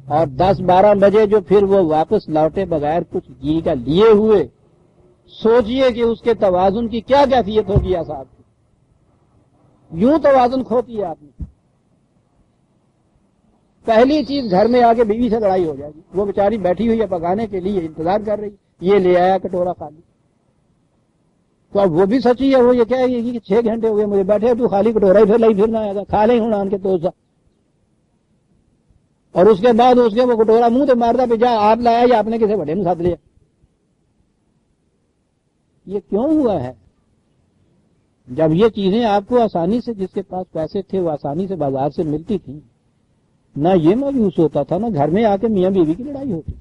اور 10-12 بجے جو پھر وہ واپس لوٹے بغیر کچھ گھی کا لیے ہوئے، سوچئے کہ اس کے توازن کی کیا کیفیت ہوگی صاحب کی. یوں توازن کھوتی ہے آپ نے. پہلی چیز گھر میں آ کے بیوی سے لڑائی ہو جائے گی، وہ بیچاری بیٹھی ہوئی ہے پکانے کے لیے انتظار کر رہی، یہ لے آیا کٹورا خالی. تو اب وہ بھی سچی ہے، وہ یہ کہے گی کہ 6 گھنٹے ہو گئے مجھے بیٹھے، تو خالی کٹورا ہی پھر لائی پھرنا آئے گا، کھا لیں ہوں آن کے توسا. اور اس کے بعد اس کے وہ کٹورا منہ سے مارتا پہ جا آپ لایا یا آپ نے کسی بڑے میں ساتھ لیا. یہ کیوں ہوا ہے؟ جب یہ چیزیں آپ کو آسانی سے، جس کے پاس پیسے تھے وہ آسانی سے بازار سے ملتی تھیں، نہ یہ مایوس ہوتا تھا، نہ گھر میں آ کے میاں بیوی کی لڑائی ہوتی تھی.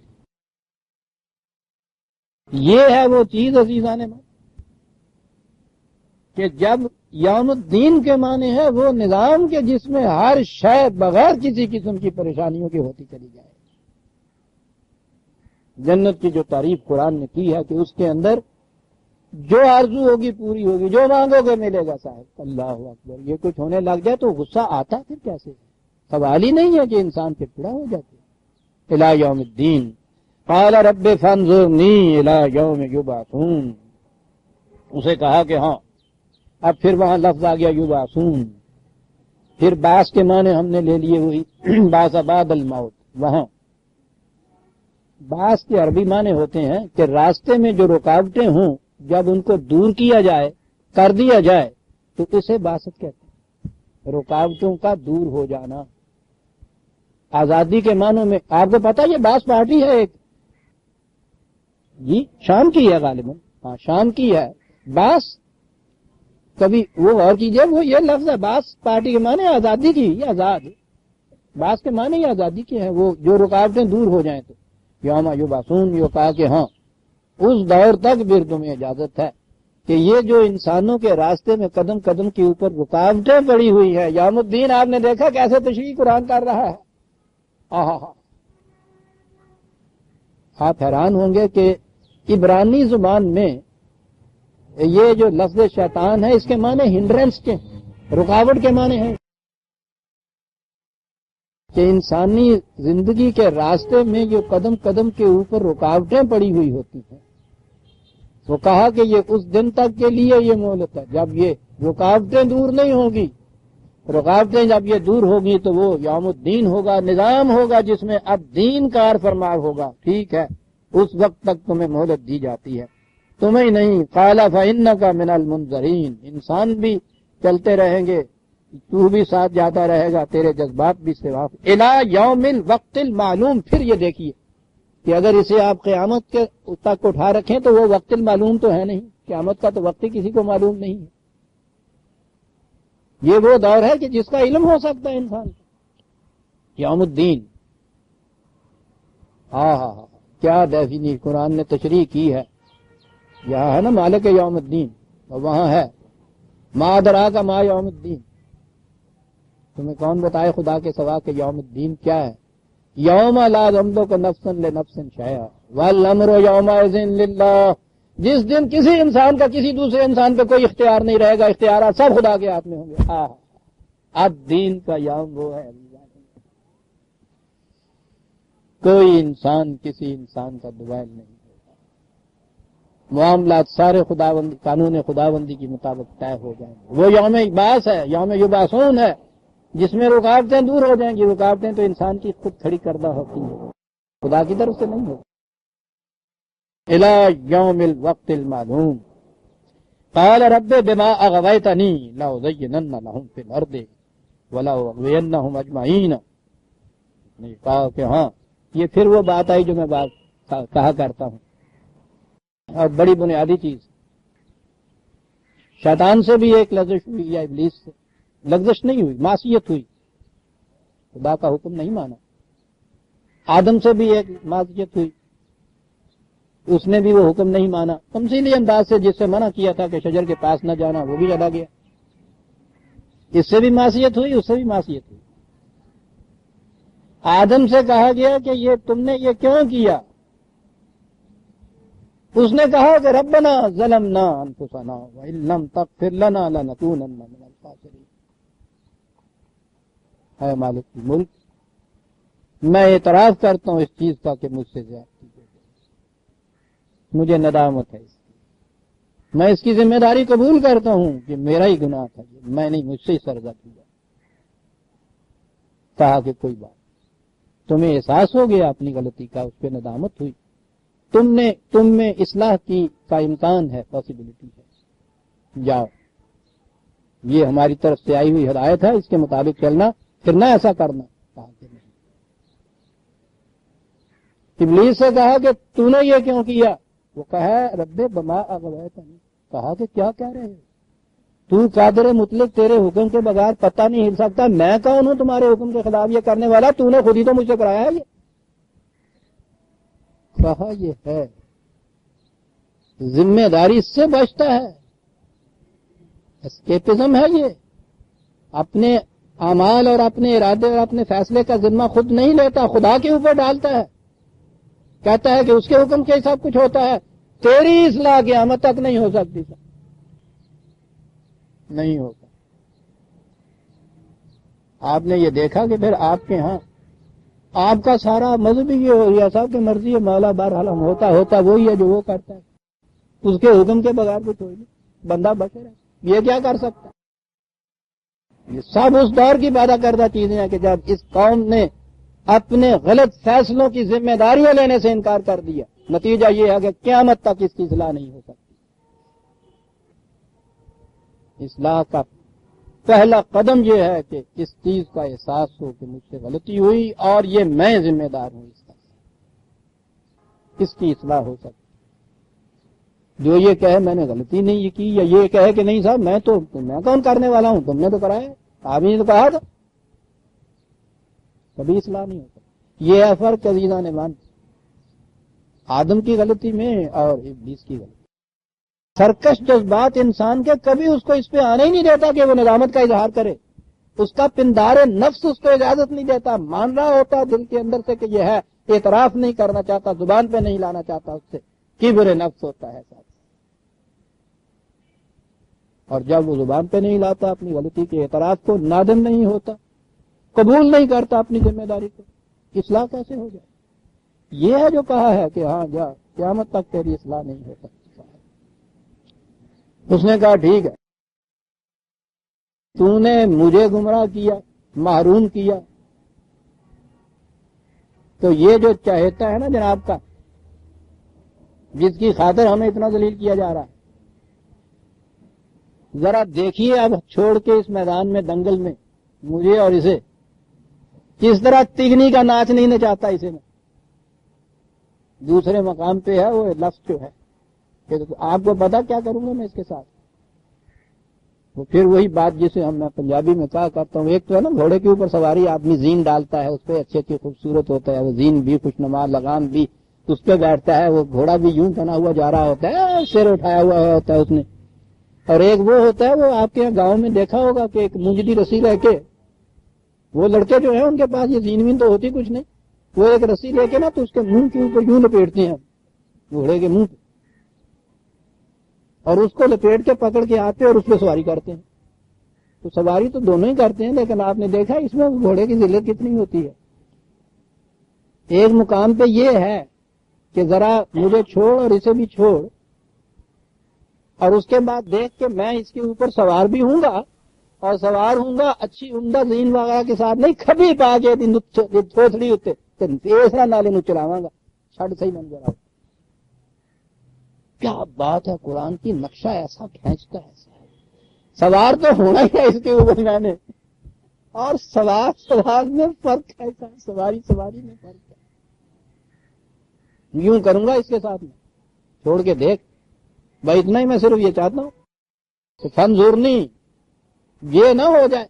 یہ ہے وہ چیز عزیزان میں کہ جب یوم الدین کے معنی ہے وہ نظام کے جس میں ہر شے بغیر کسی قسم کی پریشانیوں کی ہوتی چلی جائے. جنت کی جو تعریف قرآن نے کی ہے کہ اس کے اندر جو آرزو ہوگی پوری ہوگی، جو مانگو گے ملے گا صاحب. اللہ اکبر. یہ کچھ ہونے لگ جائے تو غصہ آتا پھر کیسے؟ سوال ہی نہیں ہے کہ انسان پھر پورا ہو جاتے. الی یوم الدین قال رب فانظرنی الی یوم یبعثون. اسے کہا کہ ہاں، اب پھر وہاں لفظ آ گیا یبعثون. پھر باس کے معنی ہم نے لے لیے ہوئی باس بعد الموت. وہاں باس کے عربی معنی ہوتے ہیں کہ راستے میں جو رکاوٹیں ہوں جب ان کو دور کیا جائے، کر دیا جائے، تو اسے باسط کہتے ہیں، رکاوٹوں کا دور ہو جانا. آزادی کے معنوں میں آپ کو پتا یہ باس پارٹی ہے ایک، جی شام کی ہے غالباً، ہاں شام کی ہے. باس کبھی وہ غور کیجئے، وہ یہ لفظ ہے باس پارٹی کے معنی آزادی کی، یہ آزاد باس کے معنی یہ آزادی کے ہیں، وہ جو رکاوٹیں دور ہو جائیں تو یوم یبعثون. یہ کہا کہ ہاں اس دور تک پھر تمہیں اجازت ہے کہ یہ جو انسانوں کے راستے میں قدم قدم کے اوپر رکاوٹیں پڑی ہوئی ہیں. یوم الدین آپ نے دیکھا کیسے تشریح قرآن کر رہا ہے. آپ حیران ہوں گے کہ عبرانی زبان میں یہ جو لفظ شیطان ہے اس کے معنی ہنڈرنس کے، رکاوٹ کے معنی ہے کہ انسانی زندگی کے راستے میں جو قدم قدم کے اوپر رکاوٹیں پڑی ہوئی ہوتی ہیں. وہ کہا کہ یہ اس دن تک کے لیے یہ مہلت ہے جب یہ رکاوٹیں دور نہیں ہوگی. رکاوٹیں جب یہ دور ہوگی تو وہ یوم الدین ہوگا، نظام ہوگا جس میں اب دین کار فرما ہوگا. ٹھیک ہے، اس وقت تک تمہیں مہلت دی جاتی ہے، تمہیں نہیں. قال فإنک من المنذرین. انسان بھی چلتے رہیں گے، تو بھی ساتھ جاتا رہے گا، تیرے جذبات بھی سواف. الی یوم الوقت المعلوم. پھر یہ دیکھیے کہ اگر اسے آپ قیامت کے تک اٹھا رکھیں تو وہ وقت المعلوم تو ہے نہیں، قیامت کا تو وقت ہی کسی کو معلوم نہیں ہے. یہ وہ دور ہے کہ جس کا علم ہو سکتا ہے انسان کو. یوم الدین، ہاں کیا ڈیفینی قرآن نے تشریح کی ہے. یہاں ہے نا مالک یوم الدین، اور وہاں ہے ما ادراک ما یوم الدین. تمہیں کون بتائے خدا کے سوا کہ یوم الدین کیا ہے. یوم لا تملک نفس لنفس شیئا والامر یومئذ للہ. جس دن کسی انسان کا کسی دوسرے انسان پہ کوئی اختیار نہیں رہے گا، اختیارات سب خدا کے ہاتھ میں ہوں گے. الدین کا یوم وہ ہے. کوئی انسان کسی انسان کا دوائل نہیں ہوتا، معاملات سارے خداوندی قانون خداوندی کے مطابق طے ہو جائیں گے۔ وہ یوم بعث ہے، یوم یبعثون ہے، جس میں رکاوٹیں دور ہو جائیں گی۔ رکاوٹیں تو انسان کی خود کھڑی کردہ ہوتی ہیں، خدا کی طرف سے نہیں ہوتی۔ الی یوم الوقت المعلوم قال رب بما اغویتنی لأزینن لهم فی الارض ولأغوینہم اجمعین۔ نے کہا کہ ہاں، یہ پھر وہ بات آئی جو میں بات کہا کرتا ہوں، اور بڑی بنیادی چیز، شیطان سے بھی ایک لغزش ہوئی یا ابلیس سے؟ لغزش نہیں ہوئی، معصیت ہوئی، خدا کا حکم نہیں مانا۔ آدم سے بھی ایک معصیت ہوئی، اس نے بھی وہ حکم نہیں مانا، تمثیلی انداز سے جس سے منع کیا تھا کہ شجر کے پاس نہ جانا، وہ بھی چلا گیا۔ اس سے بھی معصیت ہوئی، اس سے بھی معصیت ہوئی۔ آدم سے کہا گیا کہ یہ تم نے یہ کیوں کیا؟ اس نے کہا کہ ربنا ظلمنا انفسنا وان لم تغفر لنا لنکونن من الخاسرین۔ اے مالک الملک، میں اعتراف کرتا ہوں اس چیز کا کہ مجھ سے زیادتی ہو گئی، مجھے ندامت ہے اس کی، میں اس کی ذمہ داری قبول کرتا ہوں کہ میرا ہی گناہ تھا، میں نہیں، مجھ سے ہی سرزد ہوا۔ کہا کہ کوئی بات، تمہیں احساس ہو گیا اپنی غلطی کا، اس پہ ندامت ہوئی، تم میں اصلاح کا امکان ہے، پاسبلٹی ہے، جاؤ، یہ ہماری طرف سے آئی ہوئی ہدایت ہے، اس کے مطابق چلنا، پھر نہ ایسا کرنا۔ کہا کہ نہیں۔ ابلیس سے کہا کہ تو نے یہ کیوں کیا؟ وہ کہا رب بما اغویتنی۔ کہا کہ کیا کہہ رہے ہو؟ تو قادر مطلق، تیرے حکم کے بغیر پتہ نہیں ہل سکتا، میں کون ہوں تمہارے حکم کے خلاف یہ کرنے والا؟ تو نے خود ہی تو مجھ سے کرایا ہے یہ۔ کہا یہ ہے ذمہ داری، اس سے بچتا ہے، اسکیپزم ہے یہ، اپنے اعمال اور اپنے ارادے اور اپنے فیصلے کا ذمہ خود نہیں لیتا، خدا کے اوپر ڈالتا ہے، کہتا ہے کہ اس کے حکم کے سب کچھ ہوتا ہے، تیری اصلاح قیامت تک نہیں ہو سکتی، نہیں ہوگا۔ آپ نے یہ دیکھا کہ پھر آپ کے ہاں آپ کا سارا مذہب ہی یہ ہو گیا، سب کی مرضی ہے، مولا بہرحال ہوتا وہی ہے جو وہ کرتا ہے، اس کے حکم کے بغیر کچھ ہوئی نہیں، بندہ بچے رہے، یہ کیا کر سکتا ہے؟ یہ سب اس دور کی پیدا کردہ چیزیں ہیں کہ جب اس قوم نے اپنے غلط فیصلوں کی ذمہ داریاں لینے سے انکار کر دیا، نتیجہ یہ ہے کہ قیامت تک اس کی اصلاح نہیں ہو سکتی۔ اصلاح کا پہلا قدم یہ ہے کہ اس چیز کا احساس ہو کہ مجھ سے غلطی ہوئی اور یہ میں ذمہ دار ہوں، اس کا، اس کی اصلاح ہو سکتی۔ جو یہ کہے میں نے غلطی نہیں کی، یا یہ کہے کہ نہیں صاحب میں کون کرنے والا ہوں، تم نے تو کرایا، آپ نے تو کہا تھا، کبھی اصلاح نہیں ہوتا۔ یہ ہے فرق عزیزان ایمان آدم کی غلطی میں اور ابلیس کی غلطی۔ سرکش جذبات انسان کے کبھی اس کو اس پہ آنے ہی نہیں دیتا کہ وہ ندامت کا اظہار کرے، اس کا پندار نفس اس کو اجازت نہیں دیتا، مان رہا ہوتا دل کے اندر سے کہ یہ ہے، اعتراف نہیں کرنا چاہتا، زبان پہ نہیں لانا چاہتا، اس سے کبر نفس ہوتا ہے ساتھ۔ اور جب وہ زبان پہ نہیں لاتا اپنی غلطی کے اعتراف کو، نادم نہیں ہوتا، قبول نہیں کرتا اپنی ذمہ داری کو، اصلاح کیسے ہو جائے؟ یہ ہے جو کہا ہے کہ ہاں جا، قیامت تک تیری اصلاح نہیں ہو سکتی۔ اس نے کہا ٹھیک ہے، تو نے مجھے گمراہ کیا، محروم کیا، تو یہ جو چاہتا ہے نا جناب کا، جس کی خاطر ہمیں اتنا ذلیل کیا جا رہا ہے، ذرا دیکھیے اب چھوڑ کے اس میدان میں دنگل میں مجھے اور اسے، کس طرح تگنی کا ناچ نہیں نچاتا اسے میں۔ دوسرے مقام پہ ہے وہ لفظ جو ہے کہ آپ کو پتا کیا کروں گا میں اس کے ساتھ۔ وہ پھر وہی بات جسے میں پنجابی میں کہا کرتا ہوں، ایک تو ہے نا گھوڑے کے اوپر سواری، آدمی زین ڈالتا ہے اس پہ، اچھی اچھی خوبصورت ہوتا ہے وہ زین بھی، خوشنما لگام بھی، اس پہ بیٹھتا ہے، وہ گھوڑا بھی یوں تنا ہوا جا رہا ہوتا ہے، سر اٹھایا ہوا ہوتا ہے اس نے۔ اور ایک وہ ہوتا ہے، وہ آپ کے یہاں گاؤں میں دیکھا ہوگا کہ ایک منجلی رسی رہ کے، وہ لڑکے جو ہیں ان کے پاس یہ زین وین تو ہوتی کچھ نہیں، وہ ایک رسی لے کے نا تو اس کے منہ کے اوپر یوں لپیٹتے ہیں گھوڑے کے منہ پہ، اور اس کو لپیٹ کے پکڑ کے آتے اور اس پہ سواری کرتے ہیں۔ تو سواری تو دونوں ہی کرتے ہیں، لیکن آپ نے دیکھا اس میں گھوڑے کی ذلت کتنی ہوتی ہے، ایک مقام پہ یہ ہے کہ ذرا مجھے چھوڑ اور اسے بھی چھوڑ، اور اس کے بعد دیکھ کہ میں اس کے اوپر سوار بھی ہوں گا، اور سوار ہوں گا اچھی عمدہ زین وغیرہ کے ساتھ نہیں، کبھی پا کے تھوڑی ہوتے تیسرا نالے نو چلاواں گا چھڑ صحیح من جرا۔ کیا بات ہے، قرآن کی نقشہ ایسا کھینچتا ہے، سوار تو ہونا ہی ہے اس کے اوپر میں نے، اور سوار میں فرق ہے، سواری میں فرق ہے۔ یوں کروں گا اس کے ساتھ میں، چھوڑ کے دیکھ بھائی، اتنا ہی میں صرف یہ چاہتا ہوں کہ فن زورنی یہ نہ ہو جائے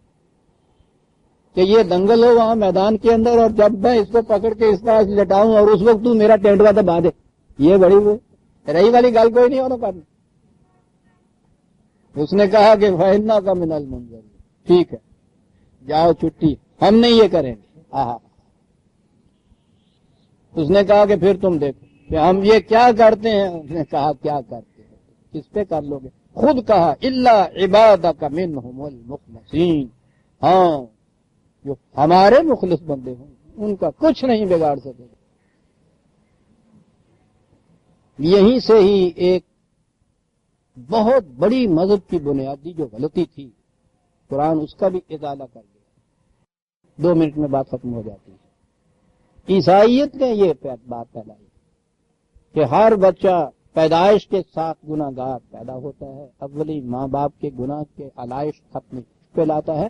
کہ یہ دنگل ہو وہاں میدان کے اندر، اور جب میں اس کو پکڑ کے اس طرح لٹاؤں اور اس وقت تو میرا ٹینٹوا دبا دے، یہ بڑی رہی والی گل کوئی نہیں ہونا کرنا۔ اس نے کہا کہ فَإِنَّا كَ مِنَ الْمُنظَرِينَ، ٹھیک ہے جاؤ چھٹی، ہم نہیں یہ کریں گے۔ اس نے کہا کہ پھر تم دیکھو کہ ہم یہ کیا کرتے ہیں۔ اس نے کہا کیا کرتے ہیں، کس پہ کر لو گے؟ خود کہا إِلَّا عِبَادَكَ مِنْهُمُ الْمُخْلَصِينَ، ہاں جو ہمارے مخلص بندے ہوں ان کا کچھ نہیں بگاڑ سکے۔ یہیں سے ہی ایک بہت بڑی مذہب کی بنیادی جو غلطی تھی، قرآن اس کا بھی ازالہ کر دیا۔ 2 منٹ میں بات ختم ہو جاتی ہے۔ عیسائیت نے یہ بات پھیلائی کہ ہر بچہ پیدائش کے ساتھ گناہ گار پیدا ہوتا ہے، اولی ماں باپ کے گناہ کے علائش اپنے پہ لاتا ہے،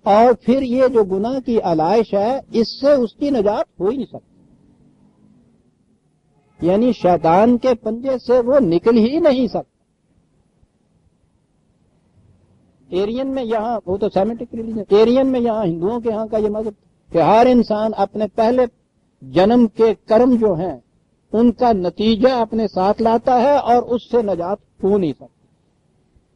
اور پھر یہ جو گناہ کی علائش ہے اس سے اس کی نجات ہو ہی نہیں سکتی، یعنی شیطان کے پنجے سے وہ نکل ہی نہیں سکتا۔ ایرین میں یہاں، وہ تو سیمیٹک ریلیجن، ایرین میں یہاں ہندوؤں کے ہاں کا یہ مذہب کہ ہر انسان اپنے پہلے جنم کے کرم جو ہیں ان کا نتیجہ اپنے ساتھ لاتا ہے اور اس سے نجات ہو نہیں سکتی۔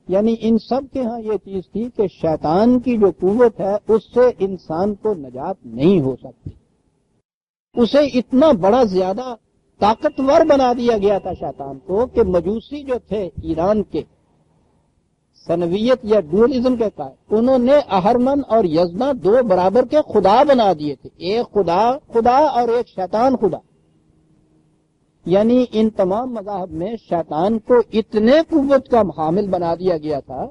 یعنی ان سب کے ہاں یہ چیز تھی کہ شیطان کی جو قوت ہے اس سے انسان کو نجات نہیں ہو سکتی، اسے اتنا بڑا زیادہ طاقتور بنا دیا گیا تھا شیطان کو کہ مجوسی جو تھے ایران کے، سنویت یا ڈوئلزم کے قائل، انہوں نے اہرمن اور یزنا 2 برابر کے خدا بنا دیے تھے، ایک خدا اور ایک شیطان خدا۔ یعنی ان تمام مذاہب میں شیطان کو اتنے قوت کا حامل بنا دیا گیا تھا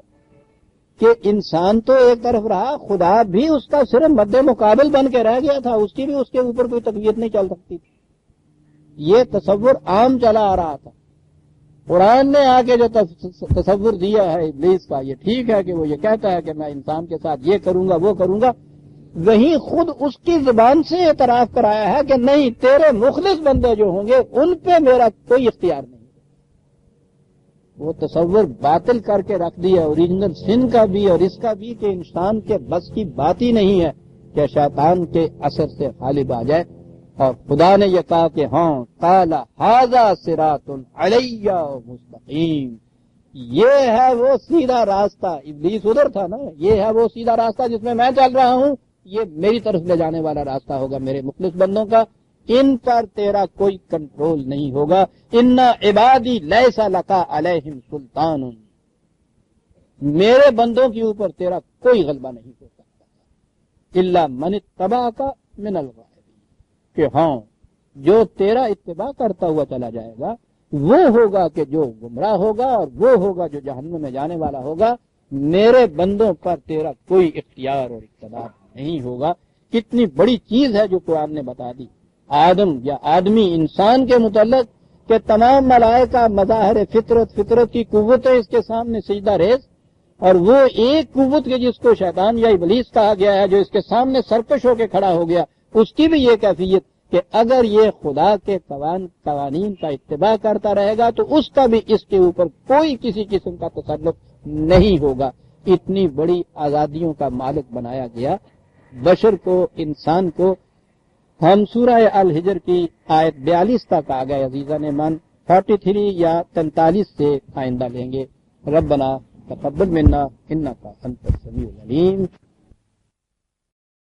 کہ انسان تو ایک طرف رہا، خدا بھی اس کا صرف مد مقابل بن کے رہ گیا تھا، اس کی بھی اس کے اوپر کوئی تقویت نہیں چل سکتی تھی۔ یہ تصور عام چلا آ رہا تھا۔ قرآن نے آگے جو تصور دیا ہے ابلیس کا، یہ ٹھیک ہے کہ وہ یہ کہتا ہے کہ میں انسان کے ساتھ یہ کروں گا وہ کروں گا، وہیں خود اس کی زبان سے اعتراف کرایا ہے کہ نہیں، تیرے مخلص بندے جو ہوں گے ان پہ میرا کوئی اختیار نہیں۔ وہ تصور باطل کر کے رکھ دیا اوریجنل سن کا بھی اور اس کا بھی کہ انسان کے بس کی بات ہی نہیں ہے کہ شیطان کے اثر سے غالب آ جائے۔ اور خدا نے یہ کہا کہ ہاں قال ھذا صراط علی مستقیم، یہ ہے وہ سیدھا راستہ، ابلیس ادھر تھا نا، یہ ہے وہ سیدھا راستہ جس میں چل رہا ہوں، یہ میری طرف لے جانے والا راستہ ہوگا میرے مخلص بندوں کا، ان پر تیرا کوئی کنٹرول نہیں ہوگا۔ ان عبادی لیس لک علیہم سلطان، میرے بندوں کے اوپر تیرا کوئی غلبہ نہیں ہو سکتا، الا من اتبعک من الغاوین، کہ ہاں جو تیرا اتباع کرتا ہوا چلا جائے گا وہ ہوگا کہ جو گمراہ ہوگا، اور وہ ہوگا جو جہنم میں جانے والا ہوگا، میرے بندوں پر تیرا کوئی اختیار اور اقتدار نہیں ہوگا۔ کتنی بڑی چیز ہے جو قرآن نے بتا دی آدم یا آدمی انسان کے متعلق کہ تمام ملائکہ مظاہر فطرت کی قوتیں اس کے سامنے سجدہ ریز، اور وہ ایک قوت کے جس کو شیطان یا ابلیس کہا گیا ہے جو اس کے سامنے سرکش ہو کے کھڑا ہو گیا، اس کی بھی یہ کیفیت کہ اگر یہ خدا کے قوانین کا اتباع کرتا رہے گا تو اس کا بھی اس کے اوپر کوئی کسی قسم کا تسلط نہیں ہوگا۔ اتنی بڑی آزادیوں کا مالک بنایا گیا بشر کو، انسان کو۔ ہم سورہ الحجر کی آیت 42 تک آ گئے عزیزان من، 43 یا 43 سے آئندہ لیں گے۔ ربنا تقبل منا انک انت السمیع العلیم۔